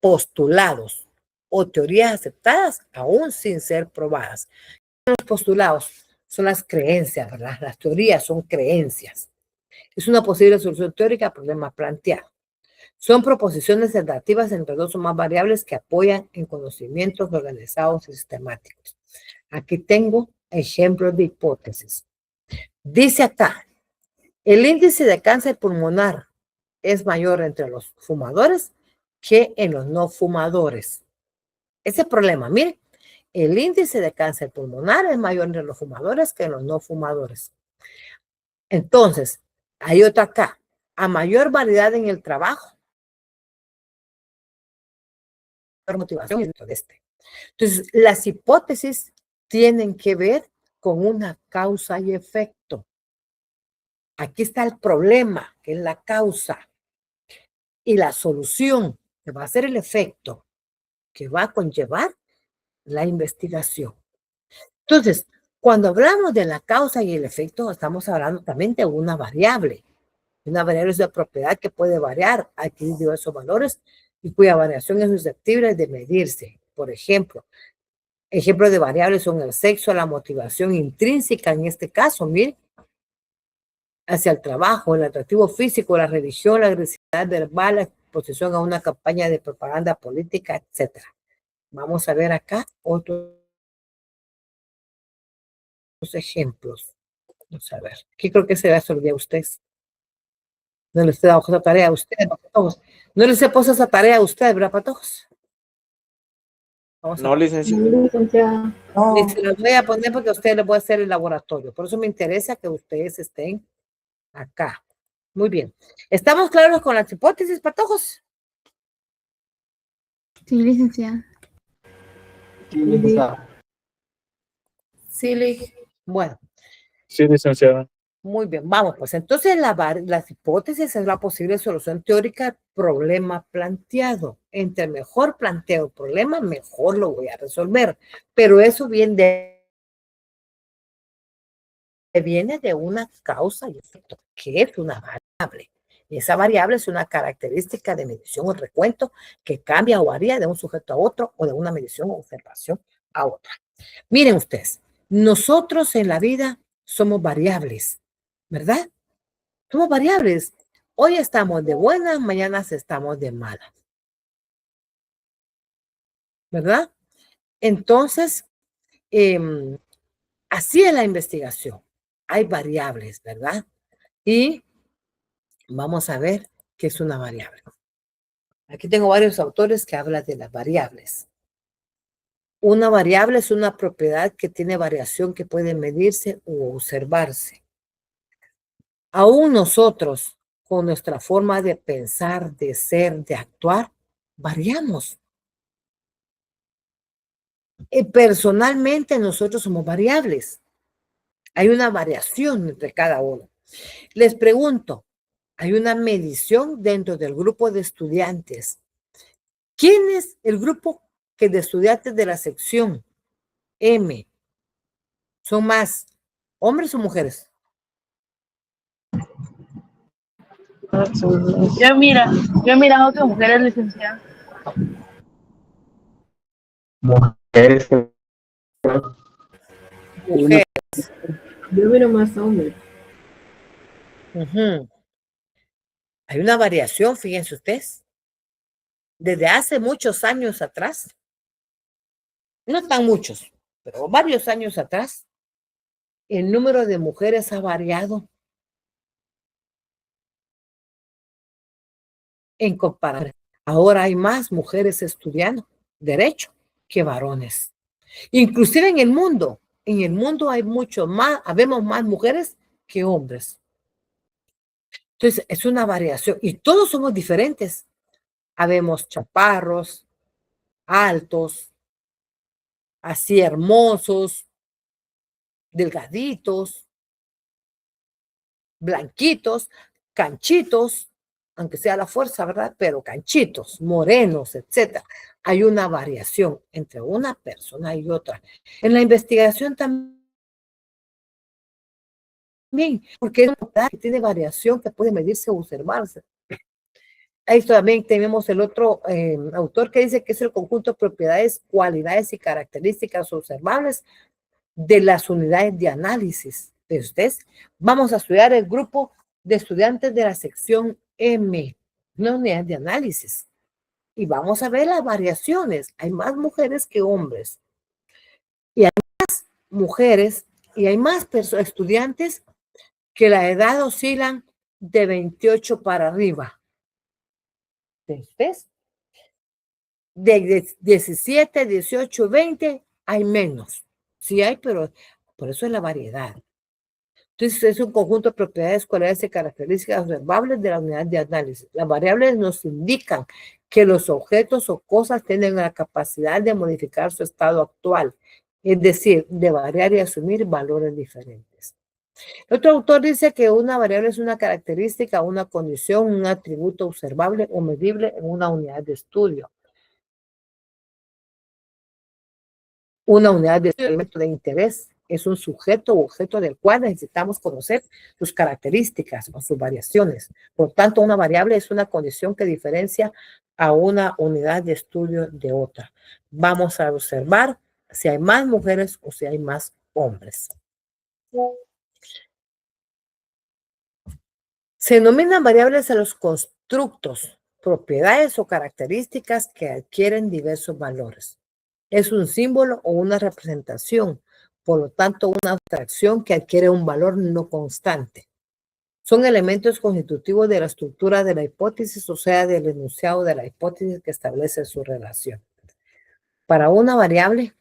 postulados o teorías aceptadas aún sin ser probadas. Los postulados son las creencias, ¿verdad? Las teorías son creencias. Es una posible solución teórica al problema planteado. Son proposiciones tentativas entre 2 o más variables que apoyan en conocimientos organizados y sistemáticos. Aquí tengo ejemplos de hipótesis. Dice acá, el índice de cáncer pulmonar es mayor entre los fumadores que en los no fumadores. Ese problema, miren, el índice de cáncer pulmonar es mayor entre los fumadores que en los no fumadores. Entonces, hay otra acá, a mayor variedad en el trabajo, motivación y todo este. Entonces, las hipótesis tienen que ver con una causa y efecto. Aquí está el problema, que es la causa, y la solución, que va a ser el efecto, que va a conllevar la investigación. Entonces, cuando hablamos de la causa y el efecto, estamos hablando también de una variable. Una variable es una propiedad que puede variar, adquirir diversos valores y cuya variación es susceptible de medirse. Por ejemplo, ejemplos de variables son el sexo, la motivación intrínseca, en este caso, miren, hacia el trabajo, el atractivo físico, la religión, la agresividad verbal, la exposición a una campaña de propaganda política, etc. Vamos a ver acá otros ejemplos. Vamos a ver. Aquí creo que se va a olvidar a ustedes. No les he dado esa tarea a ustedes, patojos. No les he puesto esa tarea a ustedes, ¿verdad, patojos? No, licenciada. Ni se los voy a poner porque a ustedes les voy a hacer el laboratorio. Por eso me interesa que ustedes estén acá. Muy bien. ¿Estamos claros con las hipótesis, patojos? Sí, licenciada. Sí, bueno. Sí, licenciada. Muy bien, vamos, pues entonces las hipótesis es la posible solución teórica al problema planteado. Entre mejor planteo el problema, mejor lo voy a resolver. Pero eso viene de una causa y efecto, que es una variable. Y esa variable es una característica de medición o recuento que cambia o varía de un sujeto a otro o de una medición o observación a otra. Miren ustedes, nosotros en la vida somos variables, ¿verdad? Somos variables. Hoy estamos de buenas, mañana estamos de malas. ¿Verdad? Entonces, así es la investigación. Hay variables, ¿verdad? Y vamos a ver qué es una variable. Aquí tengo varios autores que hablan de las variables. Una variable es una propiedad que tiene variación que puede medirse o observarse. Aún nosotros, con nuestra forma de pensar, de ser, de actuar, variamos. Personalmente nosotros somos variables. Hay una variación entre cada uno. Les pregunto, hay una medición dentro del grupo de estudiantes. ¿Quién es el grupo de estudiantes de la sección M? ¿Son más hombres o mujeres? Yo he mirado que mujeres licenciadas. Mujeres. Mujeres. Yo miro más hombres. Hay una variación, fíjense ustedes. Desde hace muchos años atrás, no tan muchos, pero varios años atrás, el número de mujeres ha variado en comparación. Ahora hay más mujeres estudiando derecho que varones. Inclusive en el mundo hay mucho más, habemos más mujeres que hombres. Entonces, es una variación y todos somos diferentes. Habemos chaparros, altos, así hermosos, delgaditos, blanquitos, canchitos, aunque sea la fuerza, ¿verdad? Pero canchitos, morenos, etc. Hay una variación entre una persona y otra. En la investigación también, porque es una propiedad que tiene variación que puede medirse o observarse. Ahí también tenemos el otro autor que dice que es el conjunto de propiedades, cualidades y características observables de las unidades de análisis de ustedes. Vamos a estudiar el grupo de estudiantes de la sección M, una unidad de análisis. Y vamos a ver las variaciones. Hay más mujeres que hombres. Y hay más mujeres y hay más estudiantes que la edad oscilan de 28 para arriba. ¿Ves? De 17, 18, 20 hay menos. Sí hay, pero por eso es la variedad. Entonces, es un conjunto de propiedades, cualidades y características observables de la unidad de análisis. Las variables nos indican que los objetos o cosas tienen la capacidad de modificar su estado actual, es decir, de variar y asumir valores diferentes. Otro autor dice que una variable es una característica, una condición, un atributo observable o medible en una unidad de estudio. Una unidad de elemento de interés es un sujeto o objeto del cual necesitamos conocer sus características o sus variaciones. Por tanto, una variable es una condición que diferencia a una unidad de estudio de otra. Vamos a observar si hay más mujeres o si hay más hombres. Se denominan variables a los constructos, propiedades o características que adquieren diversos valores. Es un símbolo o una representación, por lo tanto, una abstracción que adquiere un valor no constante. Son elementos constitutivos de la estructura de la hipótesis, o sea, del enunciado de la hipótesis que establece su relación. Para una variable,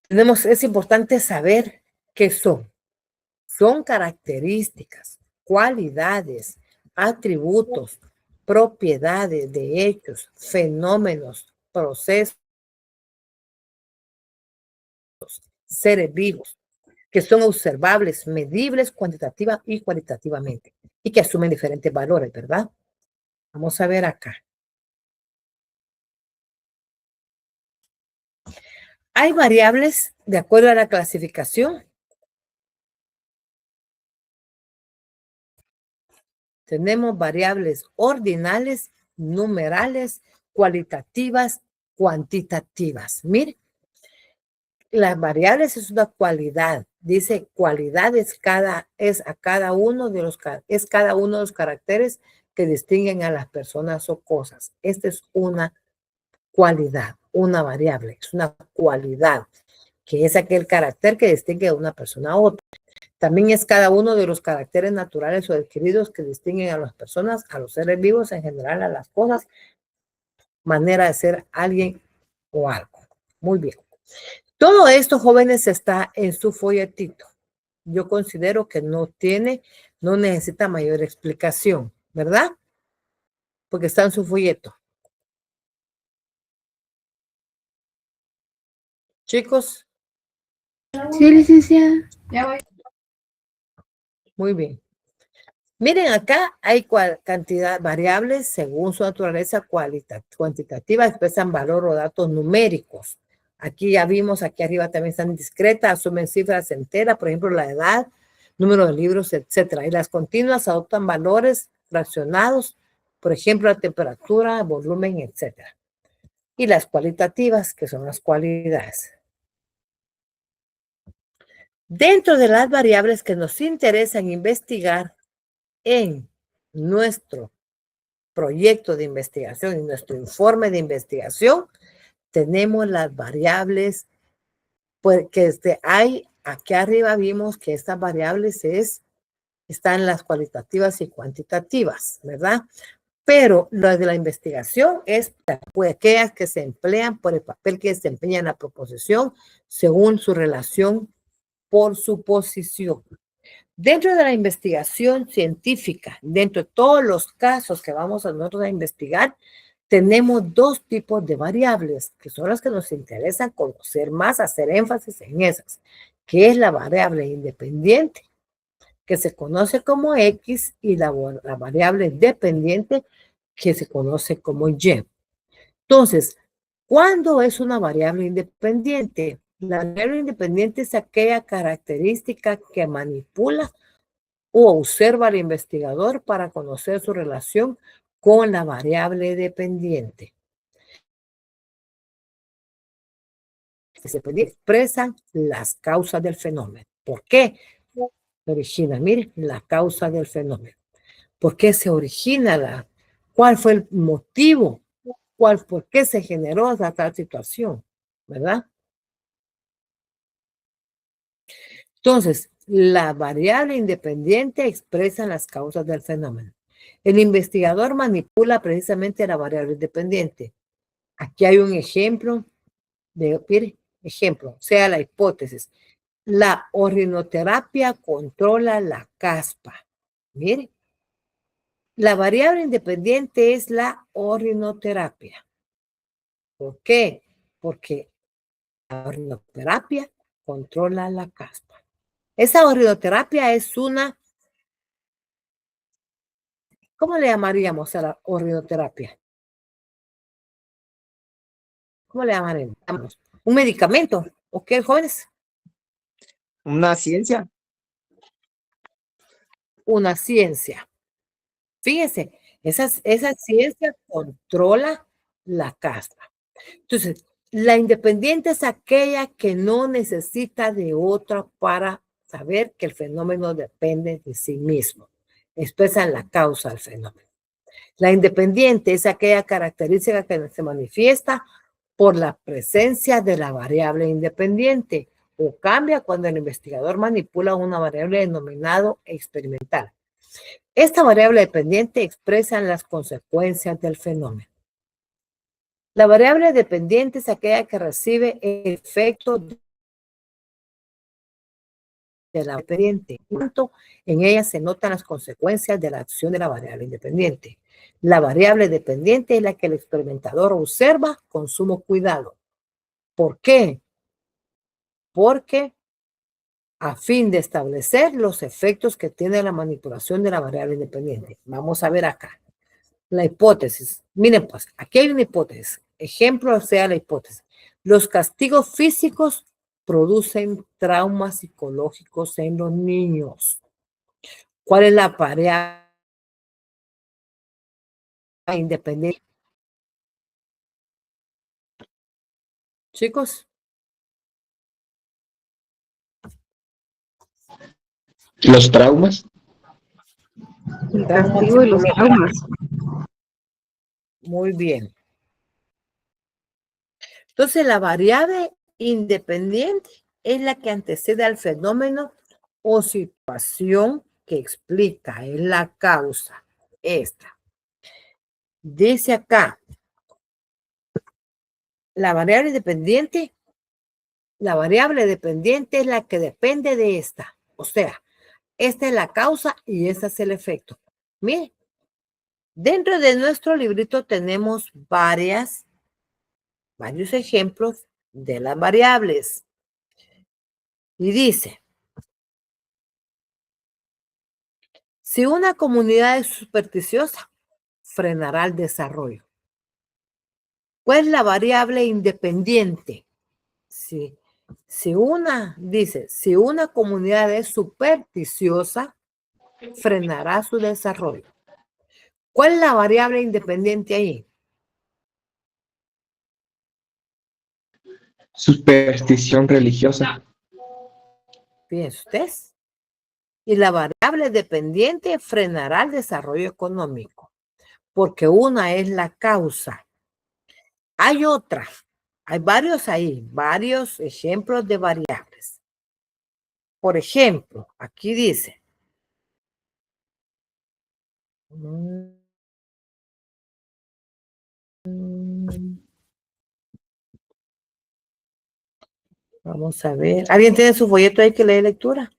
es importante saber qué son. Son características, cualidades, atributos, propiedades de hechos, fenómenos, procesos, seres vivos, que son observables, medibles cuantitativa y cualitativamente, y que asumen diferentes valores, ¿verdad? Vamos a ver acá. Hay variables de acuerdo a la clasificación. Tenemos variables ordinales, numerales, cualitativas, cuantitativas. Mire, las variables es una cualidad. Dice cualidad es cada uno de los caracteres que distinguen a las personas o cosas. Esta es una cualidad, una variable, es una cualidad, que es aquel carácter que distingue a una persona a otra. También es cada uno de los caracteres naturales o adquiridos que distinguen a las personas, a los seres vivos en general, a las cosas, manera de ser alguien o algo. Muy bien. Todo esto, jóvenes, está en su folletito. Yo considero que no necesita mayor explicación, ¿verdad? Porque está en su folleto. Chicos. Sí, licenciada. Ya voy. Muy bien. Miren, acá hay cantidad variables según su naturaleza cuantitativa, expresan valor o datos numéricos. Aquí ya vimos, aquí arriba también están discretas, asumen cifras enteras, por ejemplo, la edad, número de libros, etcétera. Y las continuas adoptan valores fraccionados, por ejemplo, la temperatura, volumen, etcétera. Y las cualitativas, que son las cualidades. Dentro de las variables que nos interesan investigar en nuestro proyecto de investigación, en nuestro informe de investigación, tenemos las variables, pues que hay, aquí arriba vimos que estas variables están las cualitativas y cuantitativas, ¿verdad? Pero las de la investigación es aquellas que se emplean por el papel que desempeña la proposición según su relación por su posición. Dentro de la investigación científica, dentro de todos los casos que vamos nosotros a investigar, tenemos dos tipos de variables, que son las que nos interesan conocer más, hacer énfasis en esas, que es la variable independiente, que se conoce como X, y la variable dependiente, que se conoce como Y. Entonces, ¿cuándo es una variable independiente? La variable independiente es aquella característica que manipula o observa al investigador para conocer su relación con la variable dependiente. Se expresan las causas del fenómeno. ¿Por qué? Origina, mire, la causa del fenómeno. ¿Por qué se origina? ¿Cuál fue el motivo? ¿Por qué se generó esa tal situación? ¿Verdad? Entonces, la variable independiente expresa las causas del fenómeno. El investigador manipula precisamente la variable independiente. Aquí hay un ejemplo sea la hipótesis. La orinoterapia controla la caspa. Mire, la variable independiente es la orinoterapia. ¿Por qué? Porque la orinoterapia controla la caspa. Esa orinoterapia es una, ¿cómo le llamaríamos a la orinoterapia? ¿cómo le llamaremos? ¿Un medicamento? ¿O qué, jóvenes? Una ciencia. Una ciencia. Fíjense, esa ciencia controla la casa. Entonces, la independiente es aquella que no necesita de otra para saber que el fenómeno depende de sí mismo. Expresan la causa del fenómeno. La independiente es aquella característica que se manifiesta por la presencia de la variable independiente o cambia cuando el investigador manipula una variable denominada experimental. Esta variable dependiente expresa las consecuencias del fenómeno. La variable dependiente es aquella que recibe el efecto de la dependiente. Tanto en ella se notan las consecuencias de la acción de la variable independiente. La variable dependiente es la que el experimentador observa con sumo cuidado. ¿Por qué? Porque a fin de establecer los efectos que tiene la manipulación de la variable independiente. Vamos a ver acá. La hipótesis. Miren pues, aquí hay una hipótesis. Ejemplo sea la hipótesis. Los castigos físicos producen traumas psicológicos en los niños. ¿Cuál es la variable independiente? Chicos. Los traumas. El castigo y los traumas. Muy bien. Entonces, la variable independiente es la que antecede al fenómeno o situación que explica, es la causa. Esta. Dice acá, la variable dependiente es la que depende de esta. O sea, esta es la causa y esta es el efecto. Mire, dentro de nuestro librito tenemos varios ejemplos de las variables. Y dice, si una comunidad es supersticiosa, frenará el desarrollo. ¿Cuál es la variable independiente? Si una comunidad es supersticiosa, frenará su desarrollo. ¿Cuál es la variable independiente ahí? Superstición religiosa. Fíjense ustedes. Y la variable dependiente frenará el desarrollo económico, porque una es la causa. Hay otra. Hay varios ejemplos de variables. Por ejemplo, aquí dice, vamos a ver, ¿alguien tiene su folleto ahí que lee lectura?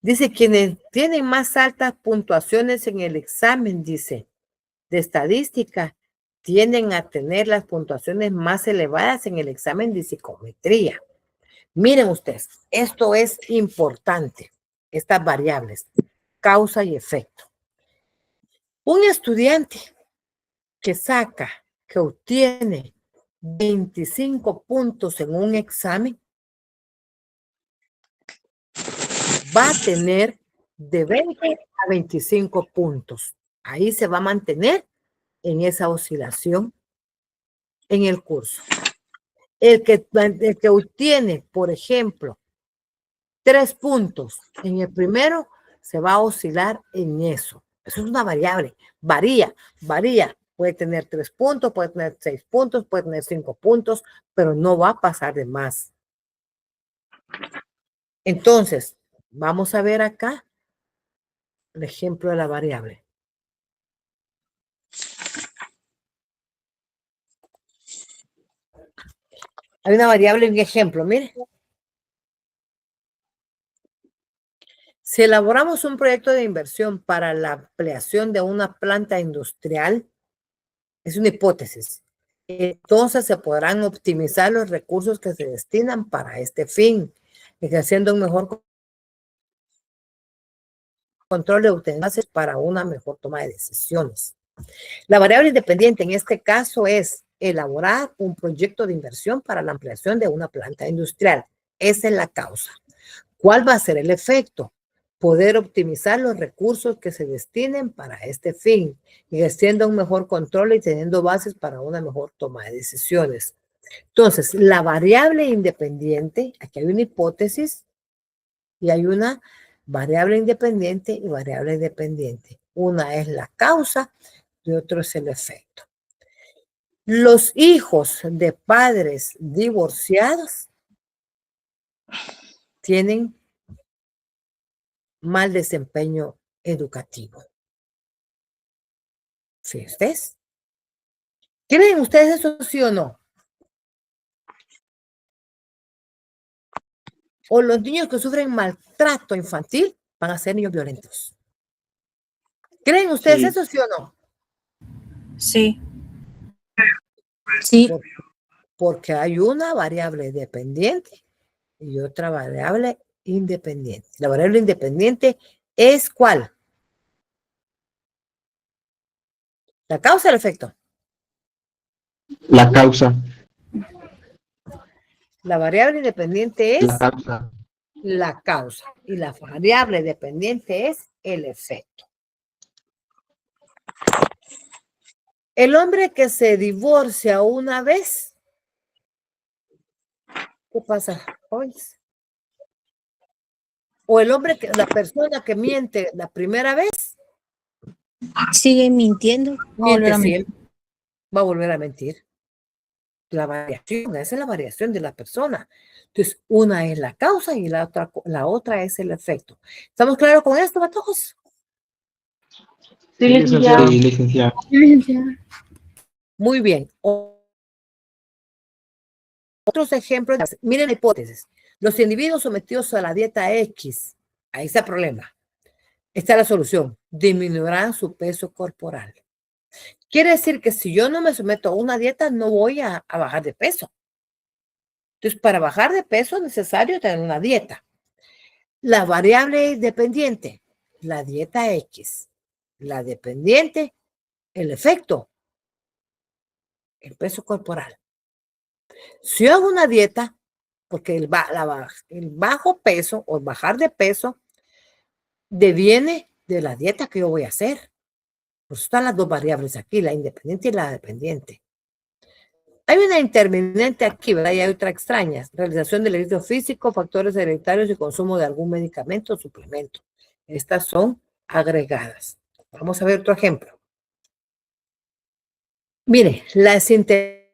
Dice, quienes tienen más altas puntuaciones en el examen, dice, de estadística, tienden a tener las puntuaciones más elevadas en el examen de psicometría. Miren ustedes, esto es importante, estas variables, causa y efecto. Un estudiante que obtiene 25 puntos en un examen, va a tener de 20 a 25 puntos. Ahí se va a mantener en esa oscilación en el curso. El que obtiene, por ejemplo, 3 puntos en el primero, se va a oscilar en eso. Eso es una variable. Varía. Puede tener 3 puntos, puede tener 6 puntos, puede tener 5 puntos, pero no va a pasar de más. Entonces, vamos a ver acá el ejemplo de la variable. Hay una variable en un ejemplo, mire. Si elaboramos un proyecto de inversión para la ampliación de una planta industrial, es una hipótesis. Entonces se podrán optimizar los recursos que se destinan para este fin, ejerciendo un mejor control de utilidades para una mejor toma de decisiones. La variable independiente en este caso es elaborar un proyecto de inversión para la ampliación de una planta industrial. Esa es la causa. ¿Cuál va a ser el efecto? Poder optimizar los recursos que se destinen para este fin, ejerciendo un mejor control y teniendo bases para una mejor toma de decisiones. Entonces, la variable independiente, aquí hay una hipótesis y hay una variable independiente y variable dependiente. Una es la causa y otro es el efecto. Los hijos de padres divorciados tienen mal desempeño educativo. Fíjense. ¿Creen ustedes eso sí o no? O los niños que sufren maltrato infantil van a ser niños violentos. ¿Creen ustedes eso sí o no? Sí. Sí. Porque hay una variable dependiente y otra variable independiente. La variable independiente es ¿cuál? ¿La causa o el efecto? La causa. La variable independiente es La causa. la causa y la variable dependiente es el efecto. El hombre que se divorcia una vez, ¿qué pasa? O el hombre que, la persona que miente la primera vez, Sigue mintiendo. miente siempre, va a volver a mentir. La variación, esa es la variación de la persona. Entonces, una es la causa y la otra es el efecto. ¿Estamos claros con esto, patojos? Sí, licenciado. Sí, licenciado. Muy bien. Otros ejemplos, miren la hipótesis. Los individuos sometidos a la dieta X, ahí está el problema. Esta es la solución. Disminuirán su peso corporal. Quiere decir que si yo no me someto a una dieta, no voy a bajar de peso. Entonces, para bajar de peso es necesario tener una dieta. La variable dependiente, la dieta X. La dependiente, el efecto, el peso corporal. Si yo hago una dieta, porque el bajo peso o bajar de peso deviene de la dieta que yo voy a hacer. Pues están las dos variables aquí, la independiente y la dependiente. Hay una intermitente aquí, ¿verdad? Y hay otra extraña. Realización del ejercicio físico, factores hereditarios y consumo de algún medicamento o suplemento. Estas son agregadas. Vamos a ver otro ejemplo. Mire, la desintegración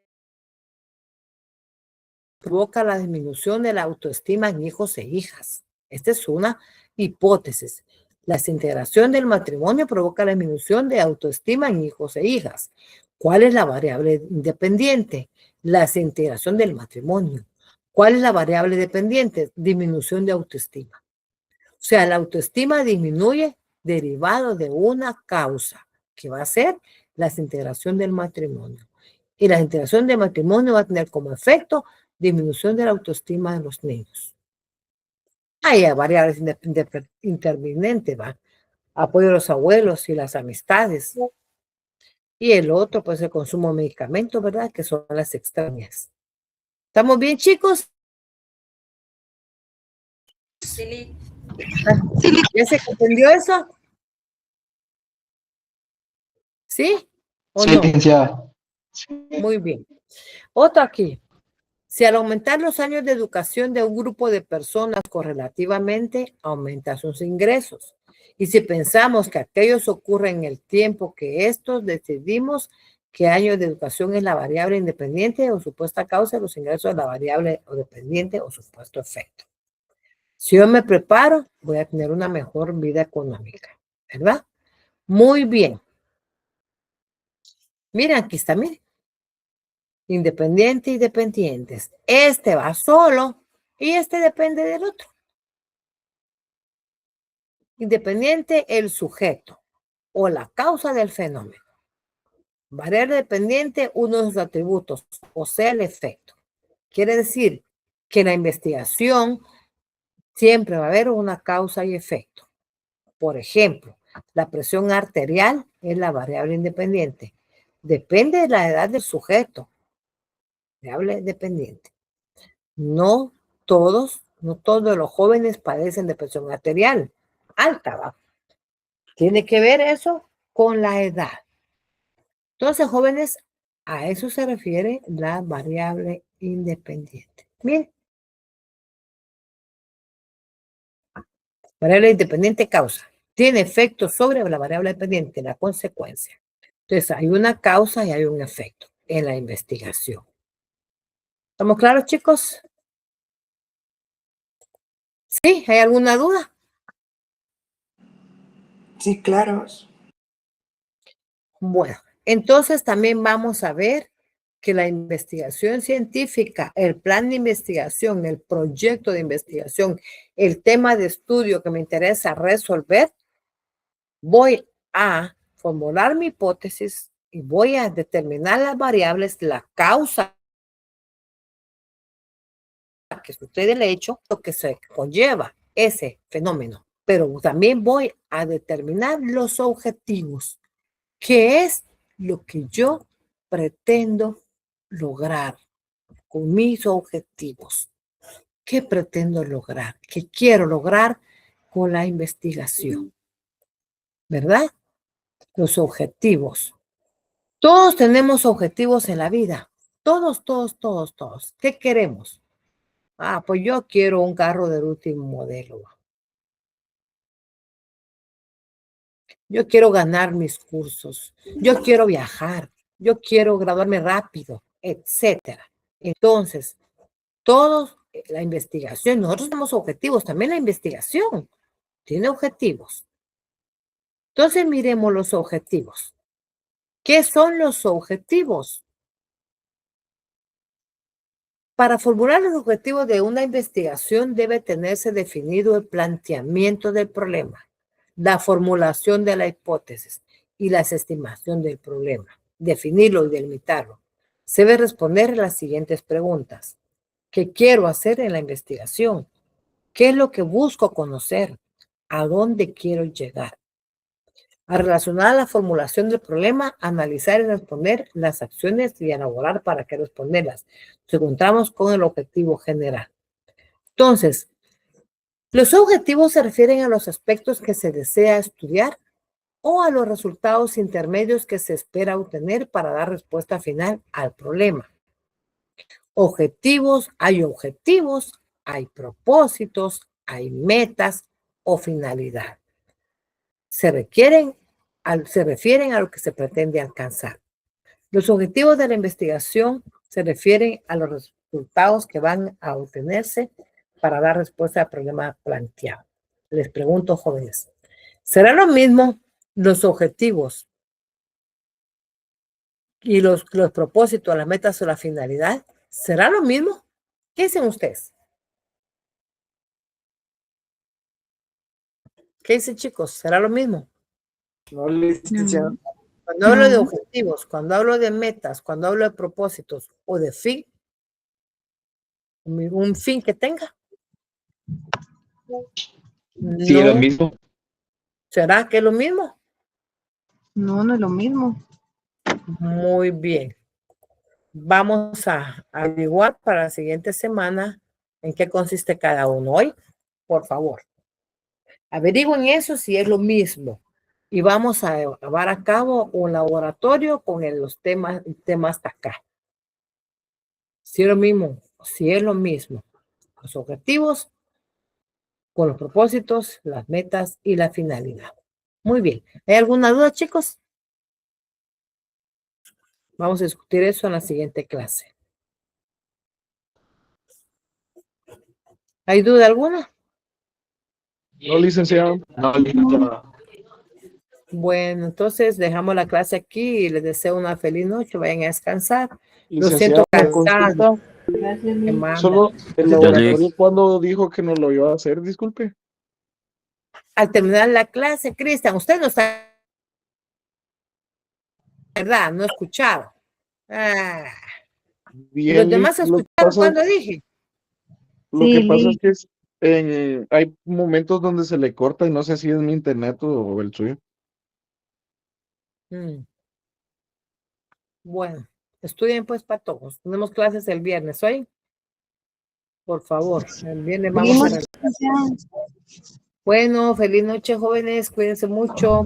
provoca la disminución de la autoestima en hijos e hijas. Esta es una hipótesis. La desintegración del matrimonio provoca la disminución de autoestima en hijos e hijas. ¿Cuál es la variable independiente? La desintegración del matrimonio. ¿Cuál es la variable dependiente? Disminución de autoestima. O sea, la autoestima disminuye derivado de una causa, que va a ser la desintegración del matrimonio. Y la desintegración del matrimonio va a tener como efecto disminución de la autoestima de los niños. Hay variables intermitentes, ¿va? Apoyo a los abuelos y las amistades. Y el otro, pues el consumo de medicamentos, ¿verdad? Que son las extrañas. ¿Estamos bien, chicos? Sí. ¿Ya se comprendió eso? ¿Sí? ¿O Sí, no? licenciada. Muy bien. Otro aquí. Si al aumentar los años de educación de un grupo de personas correlativamente, aumenta sus ingresos. Y si pensamos que aquellos ocurren en el tiempo que estos decidimos que años de educación es la variable independiente o supuesta causa de los ingresos de la variable o dependiente o supuesto efecto. Si yo me preparo, voy a tener una mejor vida económica, ¿verdad? Muy bien. Miren, aquí está, miren. Independiente y dependientes. Este va solo y este depende del otro. Independiente, el sujeto o la causa del fenómeno. Variable dependiente, uno de sus atributos, o sea, el efecto. Quiere decir que en la investigación siempre va a haber una causa y efecto. Por ejemplo, La presión arterial es la variable independiente. Depende de la edad del sujeto. Variable dependiente. No todos los jóvenes padecen de presión arterial alta, ¿va? Tiene que ver eso con la edad. Entonces, jóvenes, a eso se refiere la variable independiente. Bien. Variable independiente causa. Tiene efecto sobre la variable dependiente, la consecuencia. Entonces, hay una causa y hay un efecto en la investigación. ¿Estamos claros, chicos? ¿Sí? ¿Hay alguna duda? Sí, claros. Bueno, entonces también vamos a ver que la investigación científica, el plan de investigación, el proyecto de investigación, el tema de estudio que me interesa resolver, voy a formular mi hipótesis y voy a determinar las variables, la causa que sucede el hecho, lo que se conlleva ese fenómeno. Pero también voy a determinar los objetivos, que es lo que yo pretendo lograr con mis objetivos. ¿Qué pretendo lograr? ¿Qué quiero lograr con la investigación? ¿Verdad? Los objetivos. Todos tenemos objetivos en la vida. Todos. ¿Qué queremos? Pues yo quiero un carro del último modelo. Yo quiero ganar mis cursos. Yo quiero viajar. Yo quiero graduarme rápido, etcétera. Entonces, todos, la investigación, nosotros tenemos objetivos, también la investigación tiene objetivos. Entonces, miremos los objetivos. ¿Qué son los objetivos? Para formular los objetivos de una investigación debe tenerse definido el planteamiento del problema, la formulación de la hipótesis y la estimación del problema. Definirlo y delimitarlo. Se debe responder las siguientes preguntas. ¿Qué quiero hacer en la investigación? ¿Qué es lo que busco conocer? ¿A dónde quiero llegar? A relacionar la formulación del problema, analizar y responder las acciones y elaborar para qué responderlas. Nos encontramos con el objetivo general. Entonces, los objetivos se refieren a los aspectos que se desea estudiar o a los resultados intermedios que se espera obtener para dar respuesta final al problema. Hay propósitos, hay metas o finalidad. Se refieren a lo que se pretende alcanzar. Los objetivos de la investigación se refieren a los resultados que van a obtenerse para dar respuesta al problema planteado. Les pregunto, jóvenes, ¿será lo mismo los objetivos y los propósitos, las metas o la finalidad? ¿Será lo mismo? ¿Qué dicen ustedes? ¿Qué dicen, chicos? ¿Será lo mismo? No, licenciado. Cuando hablo de objetivos, cuando hablo de metas, cuando hablo de propósitos o de fin, un fin que tenga. Sí, es lo mismo. ¿Será que es lo mismo? No, no es lo mismo. Muy bien. Vamos a averiguar para la siguiente semana en qué consiste cada uno. Hoy, por favor, averigüen eso si es lo mismo. Y vamos a llevar a cabo un laboratorio con los temas hasta acá. Si es lo mismo, los objetivos, con los propósitos, las metas y la finalidad. Muy bien. ¿Hay alguna duda, chicos? Vamos a discutir eso en la siguiente clase. ¿Hay duda alguna? No, licenciado. No, licenciado. Bueno, entonces dejamos la clase aquí y les deseo una feliz noche. Vayan a descansar. Lo Licenciado, siento cansado. Solo el laboratorio, ¿cuándo dijo que nos lo iba a hacer? Disculpe. Al terminar la clase, Cristian, usted no está, ¿verdad? No ha escuchado. Bien, ¿Los demás escucharon cuando dije? Lo que pasa es que hay momentos donde se le corta y no sé si es mi internet o el suyo. Bueno, estudien pues para todos. Tenemos clases el viernes, ¿hoy? Por favor, el viernes vamos a ver. Bueno, feliz noche, jóvenes. Cuídense mucho.